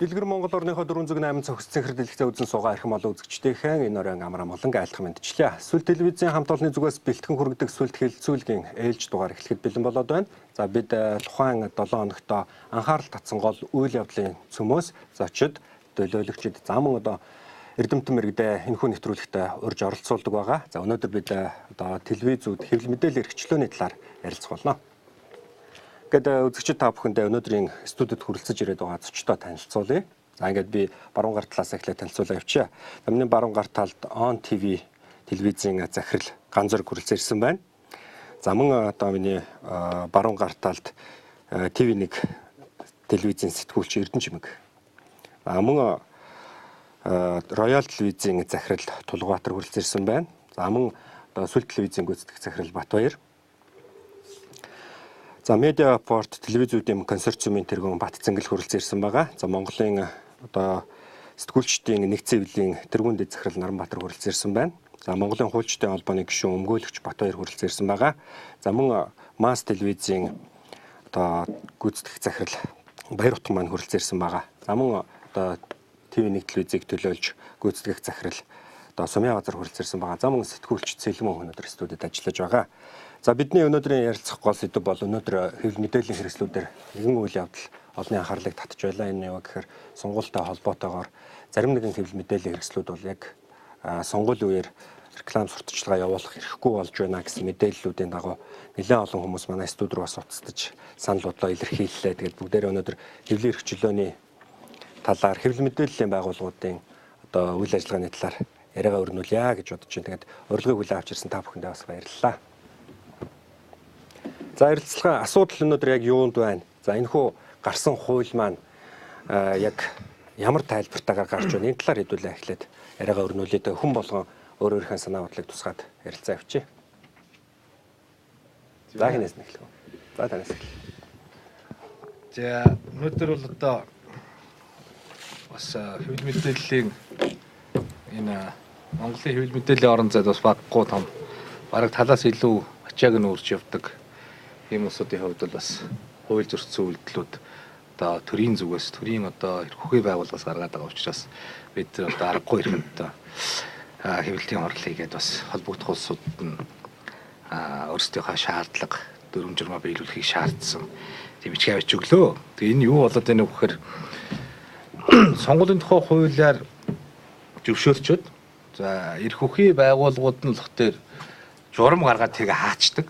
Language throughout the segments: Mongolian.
Дэлгэр Монгол орныхоо 408 цогц цэнхэр дэлгэцээ үзэн суугаа архим олон үзэгчдийнхэн энэ оройн амраа молон айлтгах мэдчлээ. Сүлд телевизийн хамт олонны зүгээс бэлтгэн хүргэдэг сүлд хэлэлцүүлгийн ээлж дугаар эхлэхэд бэлэн болоод байна. За бид тухайн 7 хоногт анхаарал татсан гол үйл явдлын цөмөөс зочид төлөөлөгчид замун эрдэмтэн мэрэгдээ энэхүү нэвтрүүлэгт урьж оролцуулдаг байгаа. За өнөөдөр бид телевизүүд хэвлэл мэдээлэл эрхчлөөний талаар ярилцах болно. Гэтэл үзэгчид та бүхэндээ өнөөдрийн студид хүрэлцэж ирээд байгаа зочдоо танилцуулъя. За ингээд би баруун гар талаас эхлээд танилцуулаа явчаа. Миний баруун гар талд On TV телевизийн захирал Ганзор хүрэлцэж ирсэн байна. За мөн миний баруун гар талд TV1 телевизийн сэтгүүлч Эрдэнэ Чимэг. Мөн Роял телевизийн захирал Тулгабаатар хүрэлцэж ирсэн байна. За мөн Сүлд телевизийн гүйцэтгэх захирал Батбаяр. За Медиапорт телевизүүдийн консорциумын тэргүүн Батцэнгэл хүрэлцэж ирсэн байгаа. За Монголын сэтгүүлчдийн нэгдсэн хэвлэлийн тэргүүн дэд захирал Наранбаатар хүрэлцэж ирсэн байна. За Монголын хуульчдын холбооны гишүүн өмгөөлөгч Батбаяр хүрэлцэж ирсэн байгаа. За мөн Мас телевизийн гүйцэтгэх захирал Баярутган маань хүрэлцэж ирсэн байгаа. За мөн TV1 телевизийг төлөөлж гүйцэтгэх захирал Сумья газар хүрэлцэж ирсэн байгаа. За мөн сэтгүүлч Цэлмөн өнөөдөр студид ажиллаж байгаа. За бидний өнөөдрийн ярилцах гол сэдэв бол өнөөдөр хэвлэл мэдээллийн хэрэгслүүдээр нэгэн үйл явдал олонний анхаарлыг татж байлаа. Энэ юу гэхээр сонгуультай холбоотойгоор зарим нэгэн хэвлэл мэдээллийн хэрэгслүүд бол яг сонгуулийн үеэр реклам сурталчилгаа явуулах эрхгүй болж байна гэсэн мэдээллүүдийн дагуу нэлээд олон хүмүүс манай студ руу бас уцтаж санал бодлоо илэрхийллээ. Тэгээд бүгдээрээ өнөөдөр хэвлэлийн эрхчлөөний талаар хэвлэл мэдээллийн байгууллагуудын үйл ажиллагааны талаар яриагаа өрнүүлье гэж бодож байна. Тэгээд урилгыг хүлээн авч ирсэн та бүхэндээ бас баярлалаа. За ярилцлага асуудал өнөөдөр яг юунд байна? За энэхүү гарсан хууль маань яг ямар тайлбартаагаар гарч байна? Энэ талаар хэдүүлээ эхлээд яриагаа өрнүүлээд хүн болгон өөрийнхөө санаа бодлыг тусгаад ярилцаа авчи. За хинээс нь эхлэв. За танаас эхлэв. За өнөөдөр бол бас хэвлэл мэдээллийн энэ Монголын хэвлэл мэдээллийн орон зайд бас баггүй том бараг талаас илүү ачааг нь үрж явдаг ийм усуудын хувьд бол бас хууль зөрчсөн үйлдэлүүд төрийн зүгээс төрийн эрхүйхий байгууллагаас гаргаад байгаа учраас бид аргагүй ирэхэд хэвлэлийн орлыг гээд бас холбогдох улсуудад нь өөрсдийнхөө шаардлага дүрм журмаа биелүүлэхийг шаардсан тийм бичиг авч өглөө. Тэгээ энэ юу болоод байна вэ гэхээр сонгуулийн тухай хуулиар зөвшөөрчөөд за эрхүйхий байгууллагууд нь л хөтөр журам гаргаад тэгээ хаачдаг.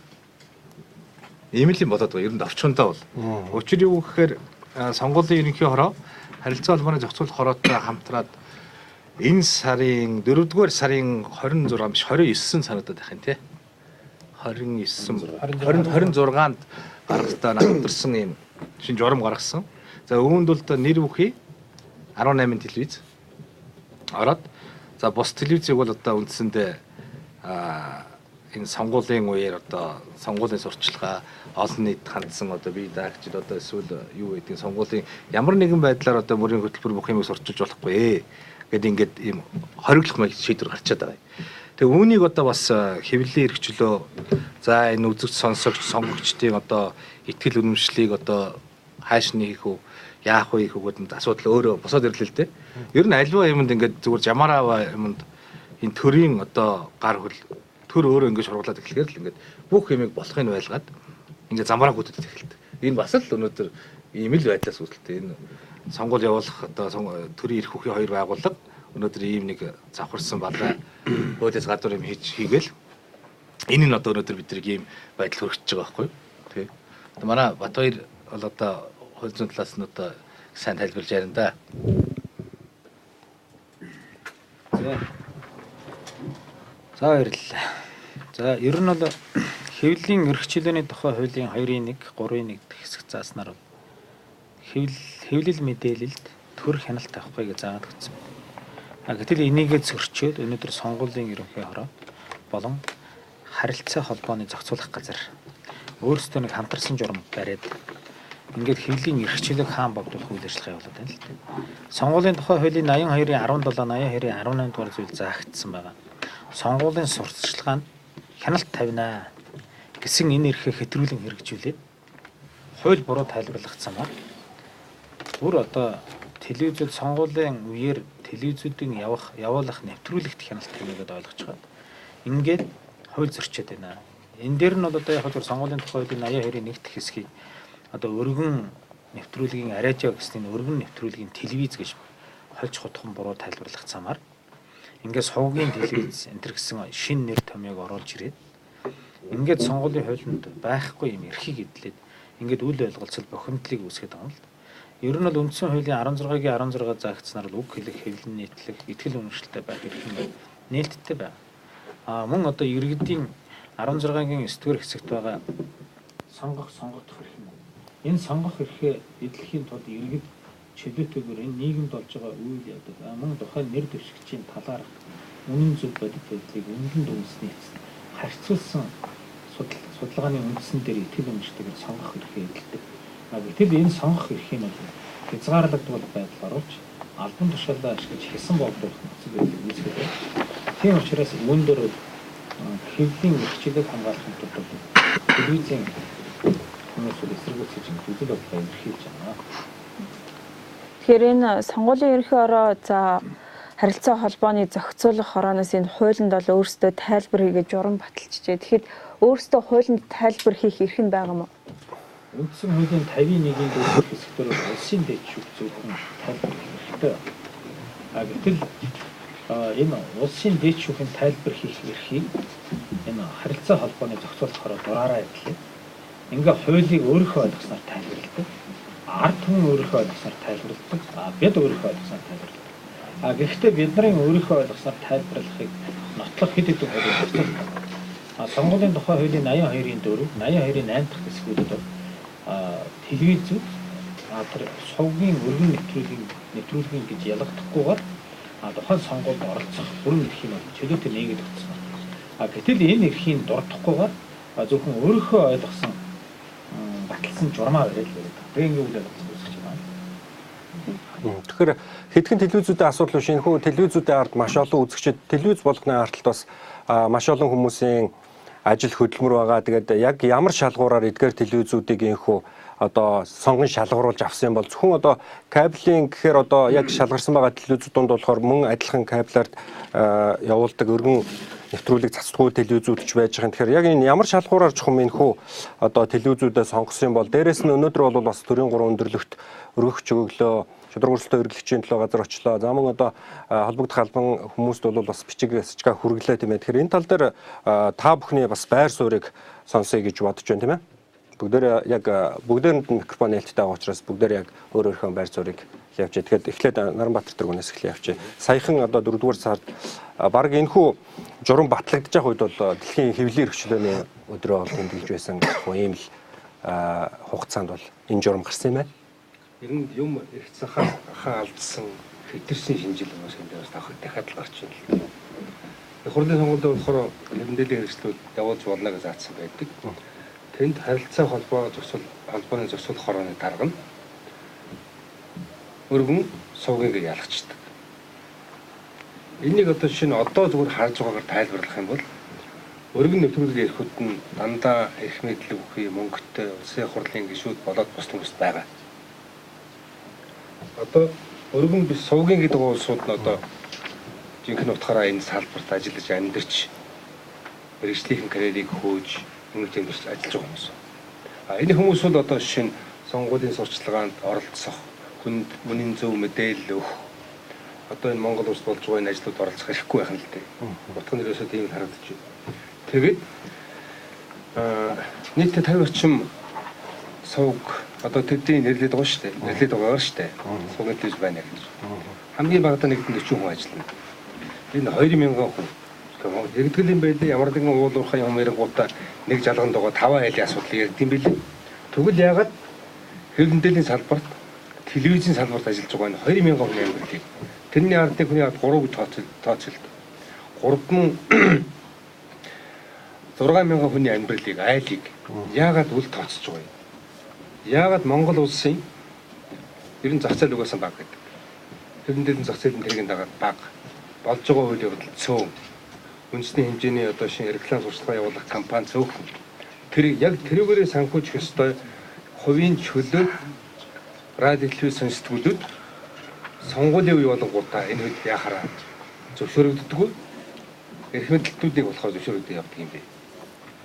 Ийм л юм болоод байгаа. Ер нь орчиндоо бол. Учир юу гэхээр сонгуулийн ерөнхий хороо харилцаа холбооны зохицуулах хороотой хамтраад энэ сарын 4-р сарын 26 биш 29 санагдаад байх юм тий. 26-нд гаргалтаа намтарсан ийм шинэ журам гаргасан. За үүнд бол нэр бүхий 18 телевиз ороод за бус телевизийг бол үндсэндээ энэ сонгуулийн үеэр сонгуулийн сурталчилгаа олон нийт хандсан бие даагчид эсвэл юу гэдэг сонгуулийн ямар нэгэн байдлаар мөрийн хөтөлбөр бүх юмыг сурталчилж болохгүй гэдэг ингээд ийм хориглох маяг шийдвэр гарчаад байгаа. Тэгээ үүнийг бас хэвлэлийн эрхчлөө за энэ үзэгч сонсогч сонгогчдын итгэл үнэмшлийг хааш нь хийх үү яах вэ гэдэг асуудал өөрөө босоод ирлээ л дээ. Ер нь альва юмд ингээд зүгээр жамаараа юмд энэ төрийн гар хөл төр өөрөө ингэж шурглаад эхлэхээр л ингээд бүх юмыг болохыг байлгаад ингээд замбараа хөтөд эхэлдэг. Энэ бас л өнөөдөр ийм л байдлаас үүсэлтэй. Энэ сонгуул явуулах төрийн эрхүйхий хоёр байгууллага өнөөдөр ийм нэг завхарсан балаа хуулиас гадуур юм хийгээл энэ нь өнөөдөр бидний ийм байдал хүрчихэж байгаа байхгүй юу? Тий. Манай Батбаяр бол хууль зүйн талаас нь сайн тайлбарлаж ярина да. За баярлалаа. За ер нь бол хэвлэлийн эрхчлөөний тухай хуулийн 2-1, 3-1 хэсэг зааснаар хэвлэл мэдээлэлд төр хяналт авахгүй гэж заагаад өгсөн. Гэтэл энийгээ зөрчөөд өнөөдөр сонгуулийн ерөнхий хороо болон харилцаа холбооны зохицуулах газар өөрсдөө нэг хамтарсан журам бариад ингээд хэвлэлийн эрхчлөөг хаан богдуулах үйл ажиллагаа явуулаад байна л дээ. Сонгуулийн тухай хуулийн 82-ийн 17, 82-ийн 18 дугаар зүйл заагдсан байгаа. Сонгуулийн сурталчилгаанд хяналт тавина гэсэн энэ эрхээ хэтрүүлэн хэрэгжүүлээд хууль буруу тайлбарлагдсан ба бүр телевизүүд сонгуулийн үеэр телевизүүдийн явуулах нэвтрүүлэгт хяналт хийгээд ойлгож байгаа. Ингээд хууль зөрчөөд байна. Энэ дээр нь бол одоо яг зөв сонгуулийн тухай хуулийн 82-ийн нэгт хэсгийг одоо өргөн нэвтрүүлгийн арайжаа гэсний өргөн нэвтрүүлгийн телевиз гэж хольж хутхан буруу тайлбарлах замаар ингээд сувгийн телевиз энэ төр гэсэн шинэ нэр томьёог оруулж ирээд ингээд сонгуулийн хуулинд байхгүй юм эрхийг эдлээд ингээд үл ойлголцол бохимдлыг үүсгэж байгаа юм л. Ер нь бол үндсэн хуулийн 16-гийн 16 заагдсанаар л үг хэлэх, хэвлэл нийтлэх, итгэл үнэмшилтэй байх эрх нь нээлттэй байна. Мөн одоо иргэдийн 16-гийн 9-р хэсэгт байгаа сонгох эрх юм. Энэ сонгох эрхээ эдлэхийн тулд иргэд чөлөөтэйгээр энэ нийгэмд болж байгаа үйл явдал мөн тухайн нэр дэвшигчийн талаарх үнэн зөв бодит байдлыг үнэн дүнсний эцэст харьцуулсан судалгааны үндсэн дээр итгэл үнэмштэйгээр сонгох эрхээ эдэлдэг. Гэтэл энэ сонгох эрхийн бол хязгаарлагдвал байдал оруулж албан тушаалаа ашиглаж хэсэн бодлох нөхцөл байдлыг үүсгэж байна. Тийм учраас үүн дээр хэвлийн эрхчлийг хамгаалахын тулд телевизийн хүмүүсүүд эсэргүүцэж үзэл бодлоо илэрхийлж байна. Тэгэхээр энэ сонгуулийн ерөнхий ороо за харилцаа холбооны зохицуулах хорооноос энэ хуулинд бол өөрсдөө тайлбар хийгээд журам баталчихжээ. Тэгэхэд өөрсдөө хуулинд тайлбар хийх эрх нь байгаа юм уу? Үндсэн хуулийн 51-ийн 4-р хэсгээр улсын дэд шүүх зөвхөн тайлбар хэрэгтэй. Гэтэл энэ улсын дэд шүүхийн тайлбар хийх эрхийг энэ харилцаа холбооны зохицуулахаар дураараа идлээ. Ингээ хуулийг өөрийнхөө ойлгосноор тайлбарладаг. Ард түмэн өөрийнхөө ойлгосноор тайлбарладаг. Бид өөрийнхөө ойлгосноор тайлбарладаг. Гэхдээ бидний өөрийнхөө ойлгосноор тайлбарлахыг нотлох хэд хэдэн хуулийг зохицуулдаг. Сонгуулийн тухай хуулийн 82-ийн 4, 82-ийн 8 дахь хэсгүүдэд телевизүүд тэр сувгийн өргөн нэвтрүүлгийн гэж ялгахдахгүйгээр тухайн сонгуульд оролцох бүрэн эрхийг чөлөөтэй нээгээд өгсөн. Гэтэл энэ эрхийн дурдахгүйгээр зөвхөн өөрийнхөө ойлгосон баталсан журмаа бариад л байдаг. Тэгээ ингээд үйл явдал үүсгэж байна. Тэгэхээр хэдхэн телевизүүдийн асуудал биш энэ хүү телевизүүдийн ард маш олон үзэгчид телевиз болгоны ардталд бас маш олон хүмүүсийн ажил хөдөлмөр байгаа. Тэгээд яг ямар шалгуураар эдгээр телевизүүдийг инхүү одоо сонгон шалгууруулж авсан юм бол зөвхөн одоо кабелийн гэхээр одоо яг шалгарсан байгаа телевизүүд донд болохоор мөн адилхан кабелаар явуулдаг өргөн нэвтрүүлэг цацдаггүй телевизүүд ч байж байгаа. Тэгэхээр яг энэ ямар шалгуураар зөвхөн инхүү одоо телевизүүдэд сонгосон юм бол дээрэс нь өнөөдөр бол бас төрийн 3 өндөрлөгт өргөх чөглөө шудраг өрсөлдөөн эргэлгчийн төлөө газар очлоо. За мөн одоо холбогдох албан хүмүүст бол бас бичиг сачгаа хүргэлээ тийм ээ. Тэгэхээр энэ тал дээр та бүхний бас байр суурийг сонсъё гэж бодож байна тийм ээ. Бүгдээр яг бүгдээрэнд микрофон нээлттэй байгаа учраас бүгдээр яг өөр өөрхөн байр суурийг явуулж. Тэгэхээр эхлээд Наранбаатар тэргүүнээс эхлэе явуулж. Саяхан одоо 4-р сард баг энэхүү журам батлагдаж байгаа үед бол дэлхийн хэвлэлийн эрхчлөөний өдрөө бол тэмдэглэж байсан гэх ийм л хугацаанд бол энэ журам гарсан юм байна. Ер нь юм их цахаа алдсан хэтэрсэн шинжил хүмүүс энэ бас дахиад л гарч байна. Хурлын сонгуульд болохоор мэдээллийн хэрэгслүүд явуулж болно гэж заасан байдаг. Тэнд харилцаа холбооны зохицуулах хорооны дарга нь өргөн сувгийг ялгчдаг. Энийг одоо жишээ нь одоо зүгээр харж байгаагаар тайлбарлах юм бол өргөн нэвтрүүлгийн эрхүүд нь дандаа эрх мэдэл бүхий мөнгөтэй улсын хурлын гишүүд болоод бус хүмүүст байгаа. Одоо өргөн биш сувгийн гэдэг улсууд нь одоо жинхэнэ утгаараа энэ салбарт ажиллаж амьдарч мэргэжлийн карьерийг хөөж өмнөд тэмдэгч ажиллаж байгаа хүмүүс. Энэ хүмүүс бол одоо жишээ нь сонгуулийн сурчлагаанд оролцох, хүнд үнийн зөв мэдээлэл өгөх. Одоо энэ Монгол улсад болж байгаа энэ ажлууд оролцох хэрэггүй байх нь л дээ. Утга нь ерөөсөө тийм харагдаж байна. Тэгээд нийтдээ 50 орчим сувг одоо тэдний нэрлээд байгаа шүү дээ. Нэрлээд байгаа шүү дээ. Сувгийн телевиз байна гэж. Хамгийн багадаа нэг 40 хүн ажиллана. Энэ 2000 хүн нэгтгэлийн байлээ ямар нэгэн уулуурхай юм ярингуудаа нэг жалганд байгаа 5 айлын асуудал ярьд юм билээ. Тэгвэл ягаад хэвлэл мэдээллийн салбарт телевизийн салбарт ажиллаж байгаа нь 2000 хүний амьдралыг тэрний ардны хүний ард 3 гэж тооцолд 6000 хүний амьдралыг айлыг яагаад үл тооцож байгаа юм? Яагаад Монгол улсын ер нь зах зээл угаасан баг гэдэг. Хэвлэл мэдээллийн зах зээлийн тэргийн дагаад баг болж байгаа үйл явдал цөөн үндэсний хэмжээний одоо шинэ реклам сурчлага явуулах кампани цөөхөн тэр яг тэрүүгээрээ санхүүжих ёстой хувийн чөлөө радио телевиз сонсдгуулүүд сонгуулийн үе болонгуудаа энэ хэд яхаараа зөвшөөрөгддөггүй. Эрх мэдлэлтүүдийг болохоор зөвшөөрөгдөж явдаг юм бэ.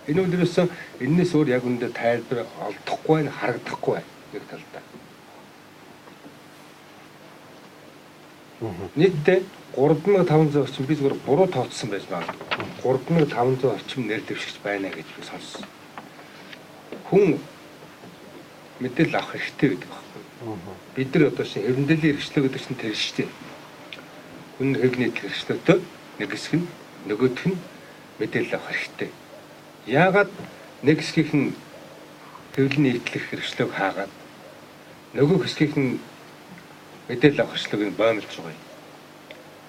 Энэ үднээс энэс өөр яг үндэ тайлбар олдохгүй байна, харагдахгүй байна нэг талдаа. Нийтдээ 3500 орчим би зүгээр буруу тооцсон байж магадгүй. 3500 орчим нэр дэвшигч байна гэж би сонссон. Хүн мэдээлэл авах хэрэгтэй гэдэг байхгүй. Бид нар одоо шинэ хэвлэлийн хэрэгчлөө гэдэг чинь тэр шүү дээ. Хүн хэвлэлийн хэрэгчлөөтэй нэг хэсэг нь нөгөөх нь мэдээлэл авах хэрэгтэй. Яагаад нэг хэсгийнх нь хэвлэлийн нийтлэх хэрэгчлөөг хаагаад нөгөө хэсгийнх нь мэдээлэл авах хэрэгчлөөг нь боомлж байгаа юм.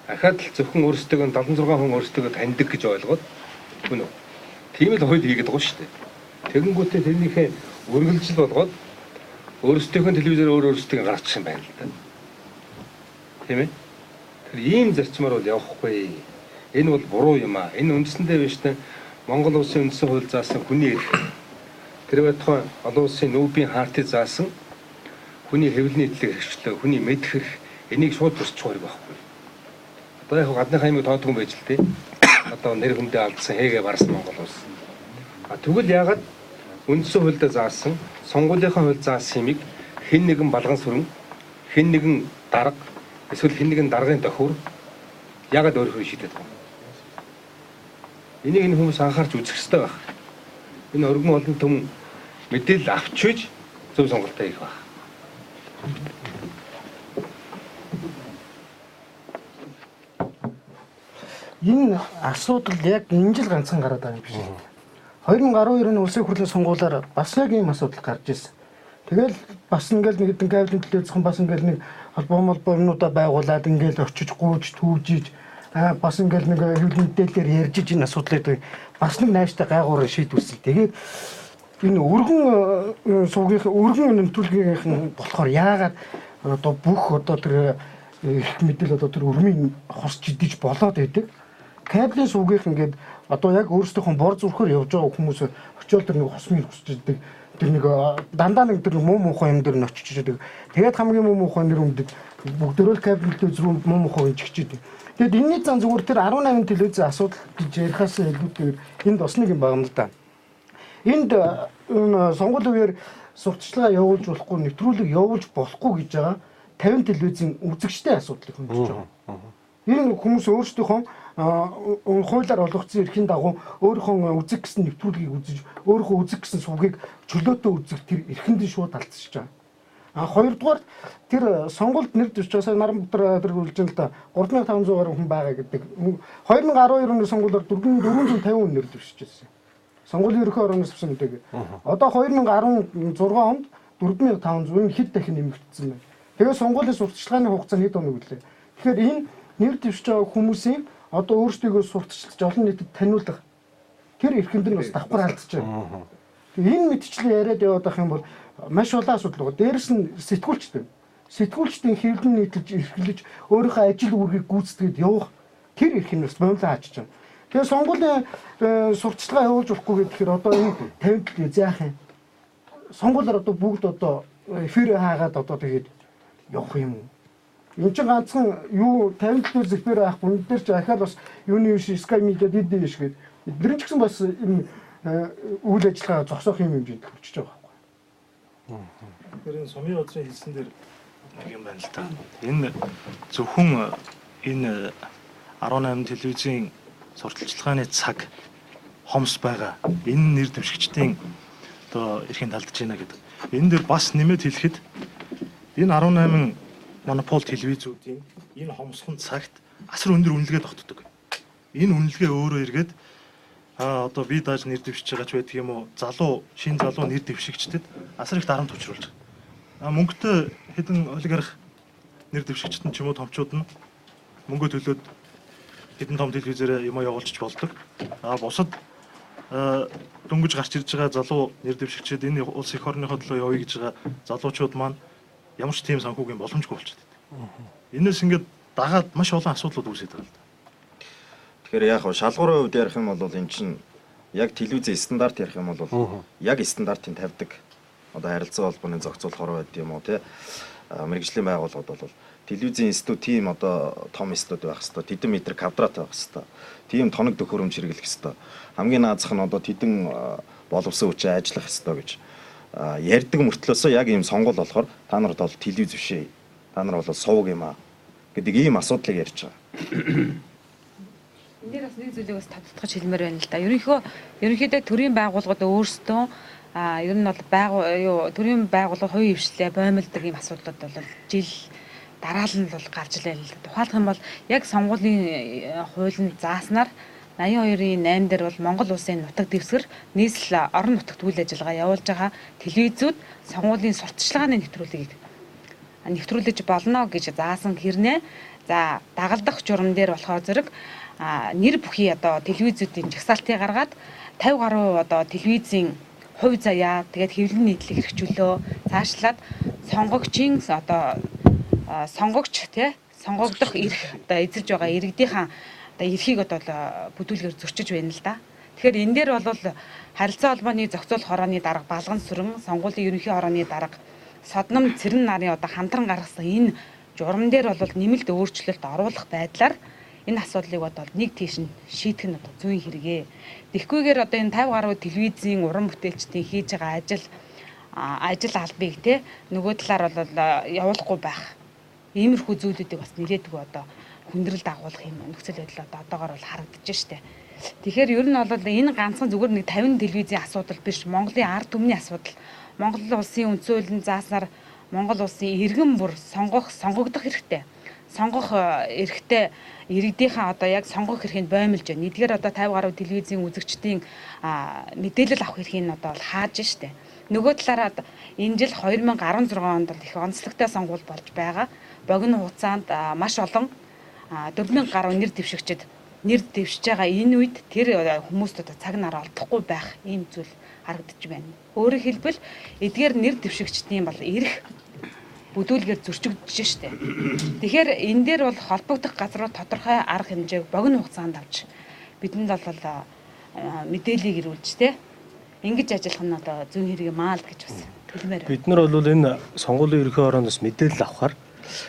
Ахаад л зөвхөн өөрсдөө 76 хүн өөрсдөө таньдаг гэж ойлгоод хүн үү. Тийм л хууль хийгээд байгаа шүү дээ. Тэгэнгүүтээ тэрнийхээ үргэлжил болгоод өөрсдийнхөө телевизээр өөрсдөө гаргачих юм байна л да. Тийм ээ. Тэр ийм зарчмаар бол явахгүй. Энэ бол буруу юм аа. Энэ үндсэндээ биш тэ Монгол улсын үндсэн хууль заасан хүний эрх. Тэр байтугай олон улсын нүүбийн хаалтыг заасан хүний хэвлэлийн нийтлэг хэрэгчлээ, хүний мэдэх эрх энийг шууд тусч байгаа байхгүй. Одоо яг гадны хаймыг тоодгүй байж л дээ. Одоо нэр хүндээ алдсан хээгээ барсан Монгол улс. Тэгвэл яагаад үндсэн хуульд заасан, сонгуулийнхаа хуульд заасан юмыг хэн нэгэн балган сүрэн, хэн нэгэн дарга, эсвэл хэн нэгэн даргын тохиур яагаад өөрөөр шийдэт байгаа юм? Энийг энэ хүмүүс анхаарч үзэх хэрэгтэй байх. Энэ өргөн олон төм мэдээлэл авч үйж зөв сонголтоо хийх байх. Энэ асуудал яг энэ жил ганцхан гараад байгаа юм биш үү? 2012 оны улсын хурлын сонгуулиар бас яг ийм асуудал гарч ирсэн. Тэгэл бас ингээл нэг хэдэн гавлын төлөөцсөн бас ингээл нэг холбоо юмнуудаа байгуулад ингээл очиж гууж түүжиж бас ингээл нэг хэвлэлийн мэдээлэлээр ярьж энэ асуудлыг бас нэг найштай гайгуураар шийдвэрсэн. Тэгээд энэ өргөн суугийнх өргөн нэмтүүлгийнх нь болохоор яагаад одоо бүх одоо тэр их мэдээлэл одоо тэр өрмийн хосч идэж болоод байдаг. Кабелийн суугийнх ингээд одоо яг өөрсдийнхөө бор зүрхээр явж байгаа хүмүүс очиод тэр нэг хосмын хосч идэг. Тэр нэг дандаа нэг тэр муу муухай юм дээр нь очиж идэг. Тэгээд хамгийн муу муухай нэр өмдөд бүгдөө л кабелтэй зүүн муу муухай инжигч идэг. Тэгэд энэний зан зүгээр тэр 18 телевизийн асуудал гэж ярихаас илүүтэйгээр энд бас нэг юм байгаа юм л да. Энд сонгуулийн үеэр сурталчилгаа явуулж болохгүй, нэвтрүүлэг явуулж болохгүй гэж байгаа 50 телевизийн үзэгчтэй асуудлыг хөндөж байгаа. Энэ хүмүүс өөрсдийнхөө хуулиар олгогдсон эрхийн дагуу өөрийнхөө үзэг гэсэн нэвтрүүлгийг үзэж, өөрийнхөө үзэг гэсэн сувгийг чөлөөтэй үзэх тэр эрхэнд нь шууд алдчихж байгаа. Хоёрдугаар тэр сонгуульд нэр дэвшиж сая Наранбатар тэр үлжин л да 3500 гаруй хүн байгаа гэдэг. 2012 оны сонгуулиар 450 хүн нэр дэвшиж байсан. Сонгуулийн ерөнхий орооноос авсан үдэг. Одоо 2016 онд 4500 хэд дахин нэмэгдсэн байна. Тэгээ сонгуулийн сурталчилгааны хугацаа хэд хоног үлээ. Тэгэхээр энэ нэр дэвшиж байгаа хүмүүсийн одоо өөрсдийгөө сурталчилж олон нийтэд таниулах тэр эрхэнд нь бас давхар алдчихжээ. Тэгээ энэ мэдчлээ яриад яваад байх юм бол маш олон асуудал байгаа. Дээрэс нь сэтгүүлчтэй. Сэтгүүлчдийн хэвлэн нийтэлж эрхлэж өөрийнхөө ажил үүргийг гүйцэтгэж явах тэр эрх нь бас боомлоо хаачиж байна. Тэгээ сонгуулийн сурталчилгаа явуулж болохгүй гэхээр одоо энэ 50 төлөв заах юм. Сонгуулиар одоо бүгд одоо эфир хаагаад одоо тэгээд явах юм уу? Энд чинь ганцхан юу 50 төлөв эфир хаах бүн дээр ч ахаад бас юуны Sky Media дэдээ ш гээд эдгээр ч гэсэн бас энэ үйл ажиллагаа зогсоох юм хэмжээнд хүрчиж байгаа байхгүй. Тэгэхээр энэ сумын газрын хэлсэн дээр нэг юм байна л та. Энэ зөвхөн энэ 18 телевизийн сурталчилгааны цаг хомс байгаа. Энэ нэр дэвшигчдийн одоо эрхийн талдж байна гэдэг. Энэ дээр бас нэмээд хэлэхэд энэ 18 монопол телевизүүдийн энэ хомсхон цагт асар өндөр үнэлгээ тогтдог. Энэ үнэлгээ өөрөө эргээд одоо би дааж нэр дэвшиж байгаа ч байдаг юм уу? Шин залуу нэр дэвшигчдэд асар их дарамт учруулж байгаа. Мөнгөтэй хэдэн олигарх нэр дэвшигчд нь ч юм уу томчууд нь мөнгө төлөөд хэдэн том телевизээр юм явуулчих болдог. Бусад дөнгөж гарч ирж байгаа залуу нэр дэвшигчид энэ улс эх орныхоо төлөө явъя гэж байгаа залуучууд маань ямар ч тийм санхүүгийн боломжгүй болчиход байдаг. Энээс ингээд дагаад маш олон асуудлууд үүсэж байгаа л да. Тэгэхээр яг шалгуурын хувьд ярих юм бол эн чинь яг телевизийн стандарт ярих юм бол яг стандартын тавьдаг одоо харилцаа холбооны зохицуулахаар байд юм уу тий. мэрэгжлийн байгууллагууд бол телевизийн институт тийм одоо том институт байх хэвээр, тэдэн метр квадрат байх хэвээр. Тийм тоног төхөөрөмж хэрэглэх хэвээр. Хамгийн наазах нь одоо тэдэн боловсон хүчээр ажиллах хэвээр гэж ярьдаг мөртлөөсөө яг ийм сонгол болохоор та нарт бол телевиз биш ээ. Та нар бол сувг юм аа гэдэг ийм асуудлыг ярьж байгаа. Энд дээр бас нэг зүйлийг бас тавталгаж хэлмээр байна л да. Ерөнхийдөө төрийн байгууллагууд өөрсдөө ер нь бол төрийн байгууллага хувийн хвшлээ боомлдог ийм асуудлууд бол жил дараал нь бол гарч илээ л да. Тухайлх юм бол яг сонгуулийн хуулинд зааснаар 82-ийн 8 дээр бол Монгол улсын нутаг дэвсгэр нийслэл орон нутагт үйл ажиллагаа явуулж байгаа телевизүүд сонгуулийн сурталчилгааны нэвтрүүлж болно гэж заасан хэрнээ. За дагалдах журам дээр болохоор зэрэг нэр бүхий одоо телевизүүдийн жагсаалтыг гаргаад 50 гаруй одоо телевизийн хувь заяа тэгээд хэвлэл нийтлэг хэрэгжүүлөө цаашлаад сонгогчийн одоо сонгогч сонгогдох эрх одоо эзэлж байгаа иргэдийнхэн одоо эрхийг одоо бүдүүлгээр зөрчиж байна л да. Тэгэхээр энэ дээр бол харилцаа холбооны зохицуулах хорооны дарга Балган сүрэн сонгуулийн ерөнхий хорооны дарга Содном Цэрэн нарын одоо хамтран гаргасан энэ журам дээр бол нэмэлт өөрчлөлт оруулах байдлаар энэ асуудлыг бодвол нэг тийш нь шийдэх нь одоо зүйн хэрэгээ. Тэгэхгүйгээр одоо энэ 50 гаруй телевизийн уран бүтээлчдийн хийж байгаа ажил албыг нөгөө талаар бол явуулахгүй байх. Иймэрхүү зүйлүүдийг бас нэлээдгүй одоо хүндрэл дагуулах юм нөхцөл байдал одоо одоогоор бол харагдаж штэ. Тэгэхээр ер нь бол энэ ганцхан зүгээр нэг 50 телевизийн асуудал биш, Монголын ард түмний асуудал. Монгол улсын үндсэн хуулийн зааснаар Монгол улсын иргэн бүр сонгогдох хэрэгтэй. Сонгох эрхтэй иргэдийнхэн одоо яг сонгох эрхийг боомлж байна. Эдгээр одоо 50 гаруй телевизийн үзэгчдийн мэдээлэл авах эрхийг одоо хааж штэ. Нөгөө талаараа энэ жил 2016 онд бол их онцлогтой сонгуул болж байгаа. Богино хугацаанд маш олон 4000 гаруй нэр дэвшигчид нэр дэвшиж байгаа энэ үед тэр хүмүүст одоо цаг нар олдохгүй байх ийм зүйл харагдаж байна. Өөрөөр хэлбэл эдгээр нэр дэвшигчдийн бол эрх бүдүүлгээр зөрчигдөж штэ. Тэгэхээр энэ дээр бол холбогдох газрууд тодорхой арга хэмжээг богино хугацаанд авч бидэнд бол мэдээллийг ирүүлж ингэж ажиллах нь одоо зүйн хэрэг маал гэж бас хэлмээр байна. Бид нар бол энэ сонгуулийн ерөнхий хорооноос мэдээлэл авахар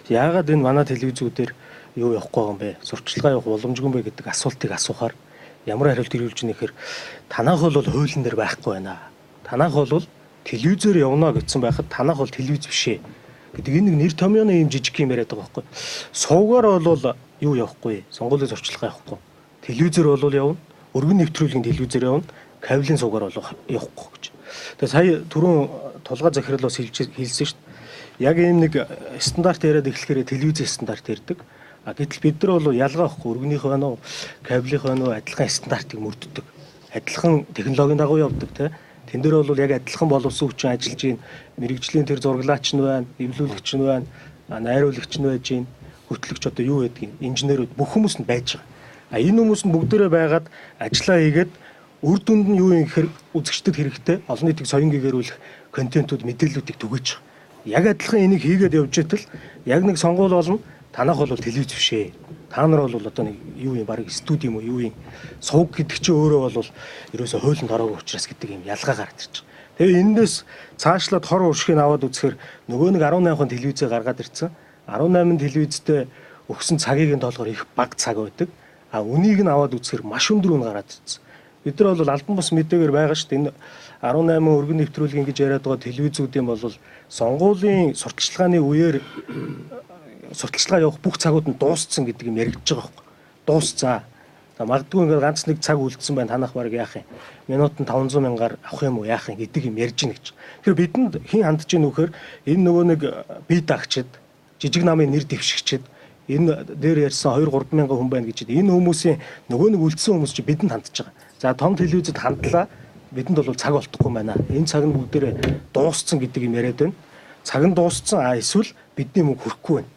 яагаад энэ манай телевизүүдээр юу явахгүй байгаа юм бэ? Сурталчилгаа явах боломжгүй юм бэ гэдэг асуултыг асуухаар ямар хариулт ирүүлж ийнэ гэхээр танах бол хуулийн дээр байхгүй байна. Танах бол телевизээр явна гэсэн байхад танах бол телевиз биш ээ гэдэг энэ нэр томьёоны юм жижиг юм яриад байгаа байхгүй. Сувгаар бол юу явахгүй, сонгуулийн сурталчилгаа явахгүй. Телевизээр бол явна, өргөн нэвтрүүлгийн телевизээр явна, кабелийн сувгаар бол явахгүй гэж. Тэгээ сая түрүүн тулгаа захирал бас хэлсэн шүү дээ. Яг ийм нэг стандарт яриад эхлэхээр телевизийн стандарт ярьдаг. Гэтэл бид нар бол ялгаа авахгүй, өргөнийх байна уу, кабелийнх байна уу адилхан стандартыг мөрддөг. Адилхан технологийн дагуу явдаг тийм. Тэн дээр бол яг адилхан боловсон хүчин ажиллаж байна. Мэргэжлийн тэр зураглаач нь байна, эвлүүлэгч нь байна, найруулагч нь байж байна, хөтлөгч одоо юу байдгийг, инженерүүд бүх хүмүүс нь байж байгаа. Энэ хүмүүс нь бүгдээрээ байгаад ажиллаа хийгээд үр дүнд нь юу юм гэхээр үзэгчдэд хэрэгтэй олон нийтийг соён гэгэрүүлэх контентууд, мэдээллүүдийг түгээж байгаа. Яг адилхан энийг хийгээд явж байтал яг нэг сонгуул болно. Танах бол телевиз биш ээ. Та нар бол одоо нэг юу юм баг студи юм уу юу юм сувг гэдэг чинь өөрөө бол ерөөсөө хуулинд ороогүй учраас гэдэг юм ялгаа гараад ирж байгаа. Тэгээ энэндээс цаашлаад хор уршигыг аваад үзэхээр нөгөө нэг 18хан телевизээ гаргаад ирсэн. 18 телевизтэй өгсөн цагийг нь тоолохоор их бага цаг байдаг. Үнийг нь аваад үзэхээр маш өндөр үн гараад ирсэн. Бид нар бол албан бус мэдээгээр байгаа шүү дээ. Энэ 18 өргөн нэвтрүүлгийн гэж яриад байгаа телевизүүдийн бол сонгуулийн сурталчилгааны үеэр сурталчилгаа явах бүх цагууд нь дууссан гэдэг юм яригдж байгаа байхгүй. Дуусцаа. Магадгүй ингээд ганц нэг цаг үлдсэн байна танах баг яах юм. Минутанд 500 мянгаар авах юм уу яах юм гэдэг юм ярьж гин гэж. Тэгэхээр бидэнд хин хандж ийн вөхөр энэ нөгөө нэг бие дагчид жижиг намын нэр дэвшигчид энэ дээр ярьсан 2-3 мянган хүн байна гэж энэ хүмүүсийн нөгөө нэг үлдсэн хүмүүс чи бидэнд хандж байгаа. За том телевизэд хандлаа бидэнд бол цаг олдохгүй байна. Энэ цаг нь бүгдээрээ дууссан гэдэг юм яриад байна. Цаг нь дууссан эсвэл бидний мөнгө хүрэхгүй байна.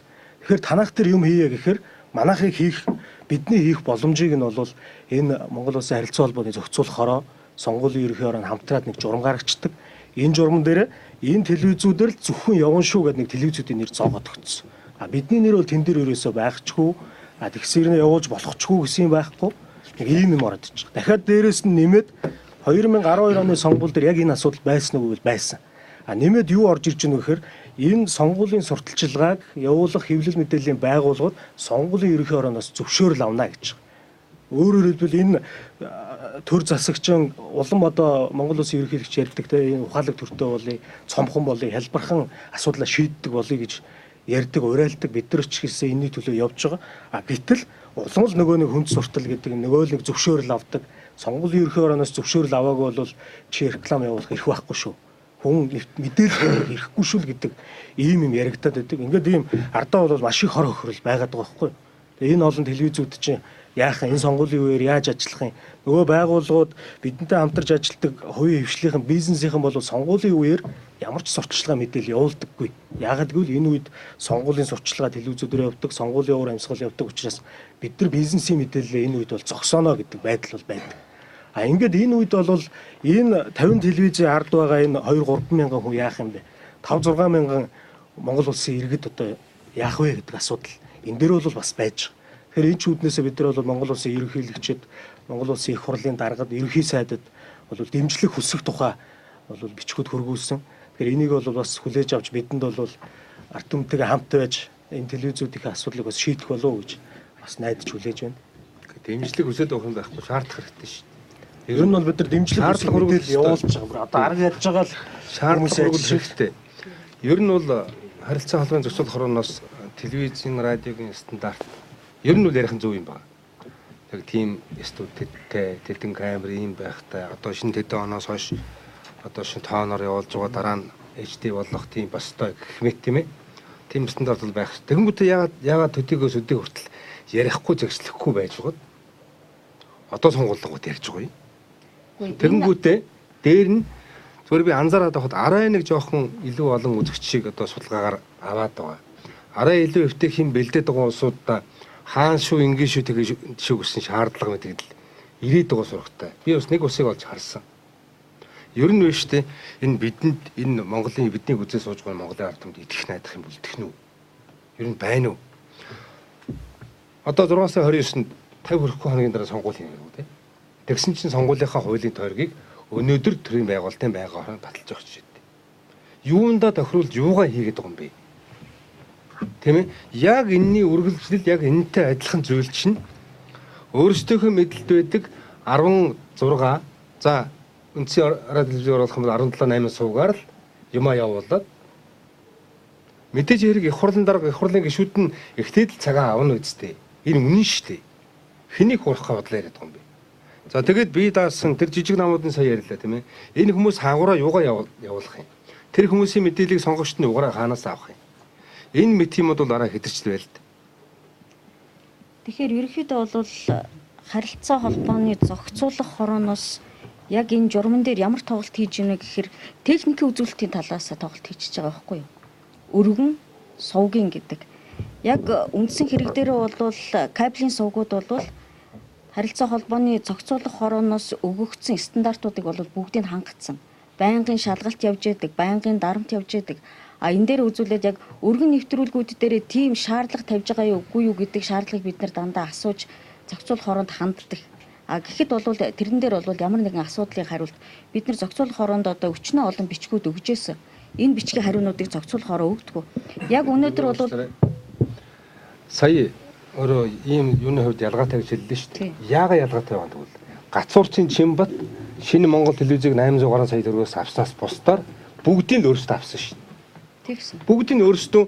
Тэгэхээр танах тэр юм хийе гэхээр манайхыг хийх бидний хийх боломжийг нь бол энэ Монгол Улсын харилцаа холбооны зохицуулах хороо сонгуулийн ерөнхий хороо хамтраад нэг журам гаргацдаг. Энэ журам дээр энэ телевизүүдээр л зөвхөн явна шүү гэдэг нэг телевизүүдийн нэр зоогоод өгсөн. Бидний нэр бол тэн дээр ерөөсөө байхчгүй. Тэгсэрнээ явуулж болохчгүй гэсэн юм байхгүй. Нэг ийм юм ороод ич. Дахиад дээрэс нь нэмээд 2012 оны сонгуул дээр яг энэ асуудал байсан уу гэвэл байсан. Нэмээд юу орж ирж байгаа нөхөр энэ сонгуулийн сурталчилгааг явуулах хэвлэл мэдээллийн байгууллагууд сонгуулийн ерөнхий орооноос зөвшөөрөл авна гэж. Өөрөөр хэлбэл энэ төр засагчин улам одоо Монгол Улсын ерөнхийлөгч ярьдаг те энэ ухаалаг төртөө болъё, цомхон болъё, хялбархан асуудлаа шийддэг болъё гэж ярьдаг, уриалдаг бид нар ч гэсэн энэний төлөө явж байгаа. Гэтэл улам л нөгөө нэг хүнд суртал гэдэг нөгөө нэг зөвшөөрөл авдаг. Сонгуулийн ерөнхий орооноос зөвшөөрөл аваагүй бол чи реклам явуулах эрх байхгүй шүү. Хүн мэдээлэл ирэхгүй шүү л гэдэг ийм юм яригадаад байдаг. Ингээд ийм ардаа бол маш их хор хохирол байгаад байгаа байхгүй. Тэгээ энэ олон телевизүүд чинь яах энэ сонгуулийн үеэр яаж ажиллах юм? Нөгөө байгууллагууд бидэнтэй хамтарч ажилладаг хувийн хвшлийнхэн бизнесийнхэн бол сонгуулийн үеэр ямар ч сурталчилгаа мэдээлэл явуулдаггүй. Яагаад гэвэл энэ үед сонгуулийн сурталчилгаа телевизүүдээр явдаг, сонгуулийн уур амьсгал явдаг учраас бид нар бизнесийн мэдээлэлээ энэ үед бол зогсооно гэдэг байдал бол байдаг. Ингээд энэ үед бол энэ 50 телевизийн ард байгаа энэ 2-3 мянган хүн яах юм бэ? 5-6 мянган Монгол улсын иргэд одоо яах вэ гэдэг асуудал энэ дээр бол бас байж байгаа. Тэгэхээр энэ ч үүднээсээ бид нар бол Монгол улсын ерөнхийлөгчд, Монгол улсын их хурлын даргад, ерөнхий сайдад бол дэмжлэг хүсэх тухай бол бичгүүд хөргүүлсэн. Тэгэхээр энийг бол бас хүлээж авч бидэнд бол ард түмэнтэйгээ хамт байж энэ телевизүүдийн асуудлыг бас шийдэх болов уу гэж бас найдаж хүлээж байна. Дэмжлэг хүсээд байх юм байхгүй шаардах хэрэгтэй шүү дээ. Ер нь бол бид нар дэмжлэг хүсэх мэдээлэл явуулж байгаа. Одоо арга ярьж байгаа л шаардлага хөрвүүлэх хэрэгтэй. Ер нь бол харилцаа холбооны зохицуулах орооноос телевизийн, радиогийн стандарт ер нь бол ярих зөв юм байна. Яг тийм студидтэй, тэдэн камер юм байхтай одоо шинэ тэдэн оноос хойш одоо шинэ тооноор явуулж байгаа дараа нь HD болох тийм бас одоо гэх мэт тийм ээ. Тийм стандарт бол байх. Тэгэнгүүтээ яагаад төдийгөөс өдөө хүртэл ярихгүй зэгслэхгүй байж байгаа. Одоо сонгуулагууд ярьж байгаа юм. Тэгэнгүүтээ дээр нь зөвхөн би анзаараад байхад арай нэг жоохон илүү олон үзэгчийг одоо судалгаагаар аваад байгаа. Арай илүү өвтөх юм бэлдээд байгаа улсуудаа хаан шүү ингэ шүү тэгээ шүү гэсэн шаардлага мэдээд л ирээд байгаа сургатай. Би бас нэг усыг олж харсан. Ер нь биш үү энэ бидэнд энэ Монголын бидний үзээ сууж байгаа Монголын ард түмэнд итгэх найдах юм бол итгэнэ үү? Ер нь байна уу? Одоо 6 сарын 29-нд 50 хүрэхгүй хоногийн дараа сонгуул хийнэ гэдэг үү? Тэгсэн чинь сонгуулийнхаа хуулийн тойргийг өнөөдөр төрийн байгуулалтын байнгын баталж байгаа жишээтэй. Юундаа тохируулж юугаа хийгээд байгаа юм бэ? Тийм ээ. Яг энэний үргэлжлэл яг энэтэй адилхан зүйл чинь өөрсдийнхөө мэдлэлд байдаг 16 за үндсэн радио телевизээр оруулах юм бол 17-8 суугаар л юмаа явуулаад мэдээж хэрэг их хурлын дарга их хурлын гишүүд нь ихтэйдэл цагаа авна үсттэй. Энэ үнэн шүү дээ. Хэнийг хуурахаа бодлоо яриад байгаа юм бэ? За тэгээд би даасан тэр жижиг намуудын сая ярьлаа тийм ээ. Энэ хүмүүс хаагаараа юугаа явуулах юм? Тэр хүмүүсийн мэдээллийг сонгогчд нь угаараа хаанаас авах юм? Энэ мэт юмуд бол арай хэтэрчл байл. Тэгэхээр ерөнхийдөө бол харилцаа холбооны зохицуулах хорооноос яг энэ журман дээр ямар тоглолт хийж гинэ гэхээр техникийн үзүүлэлтийн талаас тоглолт хийчихэж байгаа байхгүй юу? Өргөн сувгийн гэдэг. Яг үндсэн хэрэг дээр бол кабелийн сувгууд бол харилцаа холбооны зохицуулах хорооноос өгөгдсөн стандартуудыг бол бүгдийг хангацсан. Байнгын шалгалт явж яадаг, байнгын дарамт явж яадаг. Энэ дээр үзүүлээд яг өргөн нэвтрүүлгүүд дээр тийм шаардлага тавьж байгаа юу үгүй юу гэдэг шаардлагыг бид нар дандаа асууж зохицуулах хороонд ханддаг. Гэхэд бол тэрэн дээр бол ямар нэгэн асуудлын хариулт бид нар зохицуулах хороонд одоо өчнөө олон бичгүүд өгжээсэн. Энэ бичгийн хариунуудыг зохицуулах хороо өгдөггүй. Яг өнөөдөр бол сая өөрөө ийм юуны хувьд ялгаатай гэж хэллээ шүү дээ. Яагаад ялгаатай байгаа юм тэгвэл Гацуурчин Чимбат шинэ Монгол телевизийг 800 гаруй сая төгрөгөөс авснаас бусдаар бүгдийг л өөрсдөө авсан шүү дээ. Тэгсэн. Бүгдийг нь өөрсдөө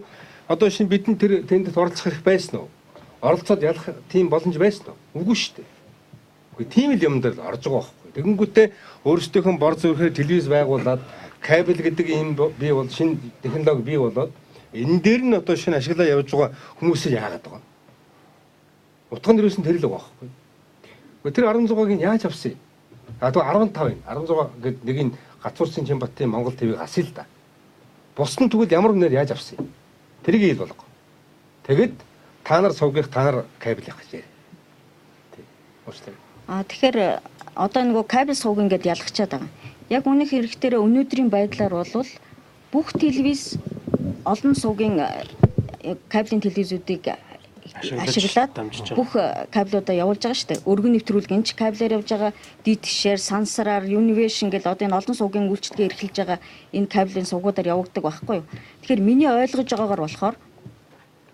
одоо шинэ бидэнд тэр тэнд оролцох хэрэг байсан уу? Оролцоод ялах тийм боломж байсан уу? Үгүй шүү дээ. Үгүй тийм л юм дээр орж байгаа байхгүй. Тэгэнгүүтээ өөрсдийнхөө бор зүрхээр телевиз байгуулад кабель гэдэг ийм бий бол шинэ технологи бий болоод энэ дээр нь одоо шинэ ашиглаа явж байгаа хүмүүсийг яагаад байгаа юм? Утган дээрээс нь тэр л байгаа байхгүй. Гэхдээ тэр 16-ыг яаж авсан юм? Тэгээ 15 юм. 16 гэдэг нэг нь Гацуурчин Чимбатын Монгол ТV-г асъя л да. Бус нь тэгвэл ямар үнээр яаж авсан юм? Тэрийг ил болгоо. Тэгэд та нар сувгийнх та нар кабель явах гэж. Тий. Уучлаарай. Тэгэхээр одоо нөгөө кабель сувг ингээд ялгчаад байгаа. Яг үнэх хэрэгтээ өнөөдрийн байдлаар бол бүх телевиз олон сувгийн кабелийн телевизүүдийг ашиглаад бүх кабелуудаа явуулж байгаа шүү дээ. Өргөн нэвтрүүлэг энэ ч кабелээр явж байгаа, DTH-ээр, сансараар, Univation гэл одоо энэ олон сувгийн үйлчлэгээ эрхэлж байгаа энэ кабелийн сувгуудаар явагддаг байхгүй юу. Тэгэхээр миний ойлгож байгаагаар болохоор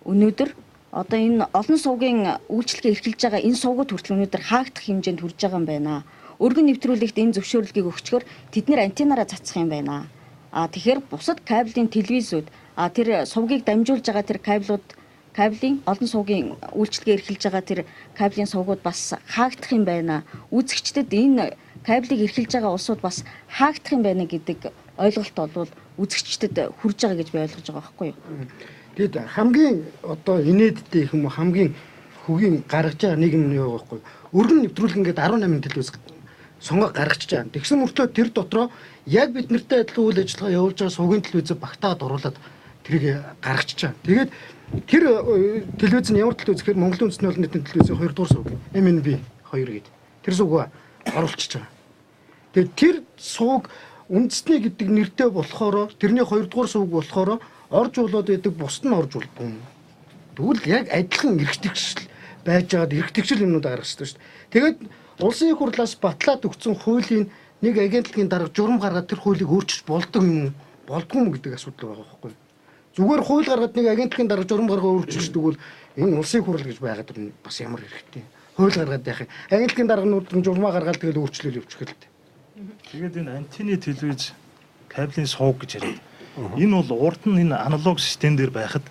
өнөөдөр одоо энэ олон сувгийн үйлчлэгээ эрхэлж байгаа энэ сувгууд хүртэл өнөөдөр хаагдах хэмжээнд хүрж байгаа юм байна. Өргөн нэвтрүүлэгт энэ зөвшөөрлөгийг өгчгөр тэд нэр антенаараа цацах юм байна. Тэгэхээр бусад кабелийн телевизүүд тэр сувгийг дамжуулж байгаа тэр кабелийн олон сувгийн үйлчлэгээ эрхэлж байгаа тэр кабелийн сувгууд бас хаагдах юм байна. Үзэгчдэд энэ кабелийг эрхэлж байгаа улсууд бас хаагдах юм байна гэдэг ойлголт бол үзэгчдэд хүрж байгаа гэж би ойлгож байгаа байхгүй юу. Тэгэд хамгийн одоо инээдтэй их юм уу хамгийн хөгийн гаргаж байгаа нэг юм юу байхгүй юу. Өргөн нэвтрүүлэг ингээд 18 телевиз сонгоо гаргачихж байгаа. Тэгсэн мөртлөө тэр дотроо яг бид нартай адилхан үйл ажиллагаа явуулж байгаа сувгийн телевизээ багтаад оруулаад тэрийг гаргачихж байгаа. Тэгээд тэр телевиз нь ямар телевиз гэхээр Монголын үндэсний олон нийтийн телевизийн 2 дугаар сувг MNB 2 гээд тэр сувг оруулчихж байгаа. Тэгээд тэр сувг үндэсний гэдэг нэртэй болохоор тэрний 2 дугаар сувг болохоор орж болоод байдаг бусд нь орж болдог. Тэгвэл яг адилхан эрхтгшил байж байгаад эрхтгшил юмнууд гаргасан шүү дээ. Тэгээд улсын их хурлаас батлаад өгсөн хуулийн нэг агентлагийн дарга журам гаргаад тэр хуулийг өөрчилж болдог юм болдгүй юм гэдэг асуудал байгаа байхгүй. Зүгээр хууль гаргаад нэг агентлагийн дарга журам гаргаа өөрчилждэг бол энэ улсын их хурл гэж байгаад байна. Бас ямар хэрэгтэй. Хууль гаргаад яах юм. Агентлагийн дарганууд нь журмаа гаргаад тэгэл өөрчлөл явуучих л дээ. Тэгээд энэ антенны телевиз кабелийн сувг гэж яриад. Энэ бол урд нь энэ аналог систем дээр байхад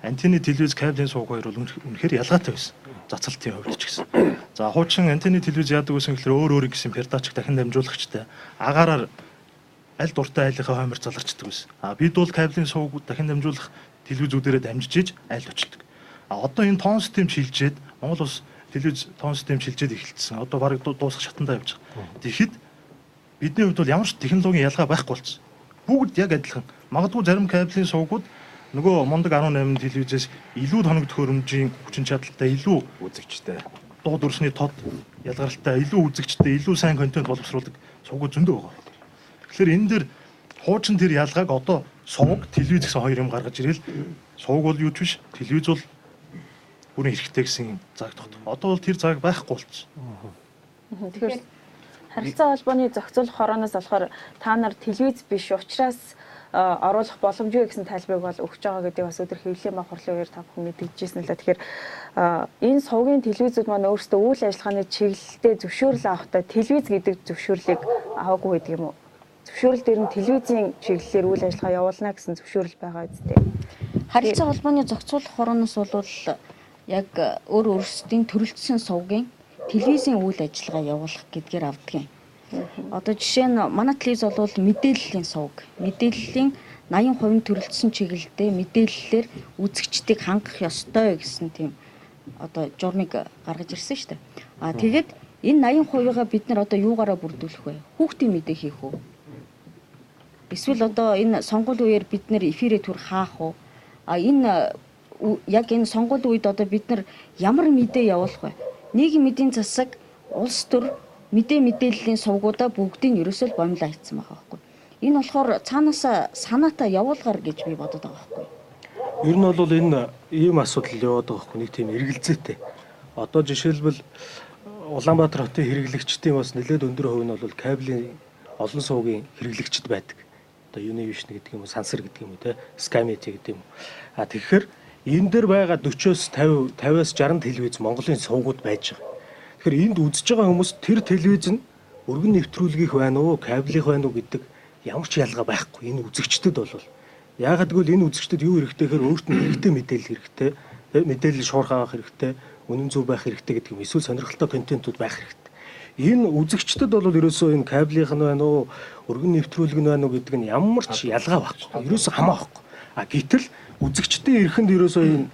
антенны телевиз кабелийн сувг хоёр бол үнэхээр ялгаатай байсан. Зацалтын хувьд ч гэсэн. За хуучин антенны телевиз яадаг гэсэн гэхээр өөр гэсэн пердачиг дахин дамжуулагчтай агаараар аль дуртай айлынхаа хоймор заларчдаг байсан. Бид бол кабелийн сувг дахин дамжуулах телевизүүдээрээ дамжиж иж айл очилдог. Одоо энэ тоон систем шилжээд Монгол улс телевиз тоон систем шилжээд эхэлсэн. Одоо бараг дуусах шатандаа явж байгаа. Тэгэхэд бидний хувьд бол ямар ч технологийн ялгаа байхгүй болсон. Бүгд яг адилхан. Магадгүй зарим кабелийн сувгууд нөгөө Мондөг 18 телевизээс илүү тоног төхөөрөмжийн хүчин чадалтай, илүү үзэгчтэй, дуу дүрсний тод ялгаралтай, илүү үзэгчтэй, илүү сайн контент боловсруулдаг сувгууд зөндөө байгаа. Тэгэхээр энэ дээр хуучин тэр ялгааг одоо сувг, телевиз гэсэн хоёр юм гаргаж ирэл сувг бол юу ч биш, телевиз бол бүрэн хэрэгтэй гэсэн зааг тогтов. Одоо бол тэр зааг байхгүй болчихсон. Тэгэхээр харилцаа холбооны зохицуулах хорооноос болохоор та нар телевиз биш учраас оруулах боломжгүй гэсэн тайлбарыг бол өгч байгаа гэдэг бас өдөр хэвлэлийн баг хурлын үеэр та бүхэн мэдгэжсэн л да. Тэгэхээр энэ сувгийн телевизүүд маань өөрсдөө үйл ажиллагааны чиглэлдээ зөвшөөрөл авахдаа телевиз гэдэг зөвшөөрлийг аваагүй гэдэг юм уу? Зөвшөөрөл дээр нь телевизийн чиглэлээр үйл ажиллагаа явуулна гэсэн зөвшөөрөл байгаа үстэй. Харилцаа холбооны зохицуулах хорооноос бол яг өөрсдийн төрөлцсөн сувгийн телевизийн үйл ажиллагаа явуулах гэдгээр авдаг юм. Одоо жишээ нь манай телевиз бол мэдээллийн сувг. Мэдээллийн 80% төрөлцсөн чиглэлдээ мэдээллээр үзэгчдийг хангах ёстой гэсэн тийм одоо журмыг гаргаж ирсэн шүү дээ. Тэгээд энэ 80%-аа бид нар одоо юугаараа бүрдүүлэх вэ? Хүүхдийн мэдээ хийх үү? Эсвэл одоо энэ сонгуулийн үеэр бид нар эфирээ түр хаах уу? Энэ яг энэ сонгуулийн үед одоо бид нар ямар мэдээ явуулах вэ? Нийгэм мэдийн засаг, улс төр мэдээллийн сувгуудаа бүгдийг ерөөсөө бомлоо хийцэн байгаа байхгүй. Энэ болохоор цаанаасаа санаатаа явуулгаар гэж би бодод байгаа байхгүй. Ер нь бол энэ ийм асуудал яваад байгаа байхгүй, нэг тийм эргэлзээтэй. Одоо жишээлбэл Улаанбаатар хотын хэрэглэгчдийн бас нэлээд өндөр хувь нь бол кабелийн олон сувгийн хэрэглэгчд байдаг. Одоо Univision гэдэг юм уу, Sansar гэдэг юм уу, те Skymet гэдэг юм уу. Тэгэхээр энэ дээр байгаа 40-оос 50-аас 60 телевиз Монголын сувгууд байж байгаа. Тэгэхээр энд үзэж байгаа хүмүүс тэр телевиз нь өргөн нэвтрүүлгийнх байна уу, кабелийнх байна уу гэдэг ямар ч ялгаа байхгүй. Энэ үзэгчдэд бол яагаад гэвэл энэ үзэгчдэд юу хэрэгтэй гэхээр өөрт нь хэрэгтэй мэдээлэл хэрэгтэй, мэдээлэл шуурхай авах хэрэгтэй, үнэн зөв байх хэрэгтэй гэдэг юм. Эсвэл сонирхолтой контентууд байх хэрэгтэй. Энэ үзэгчдэд бол ерөөсөө энэ кабелийнх нь байна уу, өргөн нэвтрүүлэг нь байна уу гэдэг нь ямар ч ялгаа байхгүй. Ерөөсөө хамаа байхгүй. Гэтэл үзэгчдийн эрхэнд ерөөсөө энэ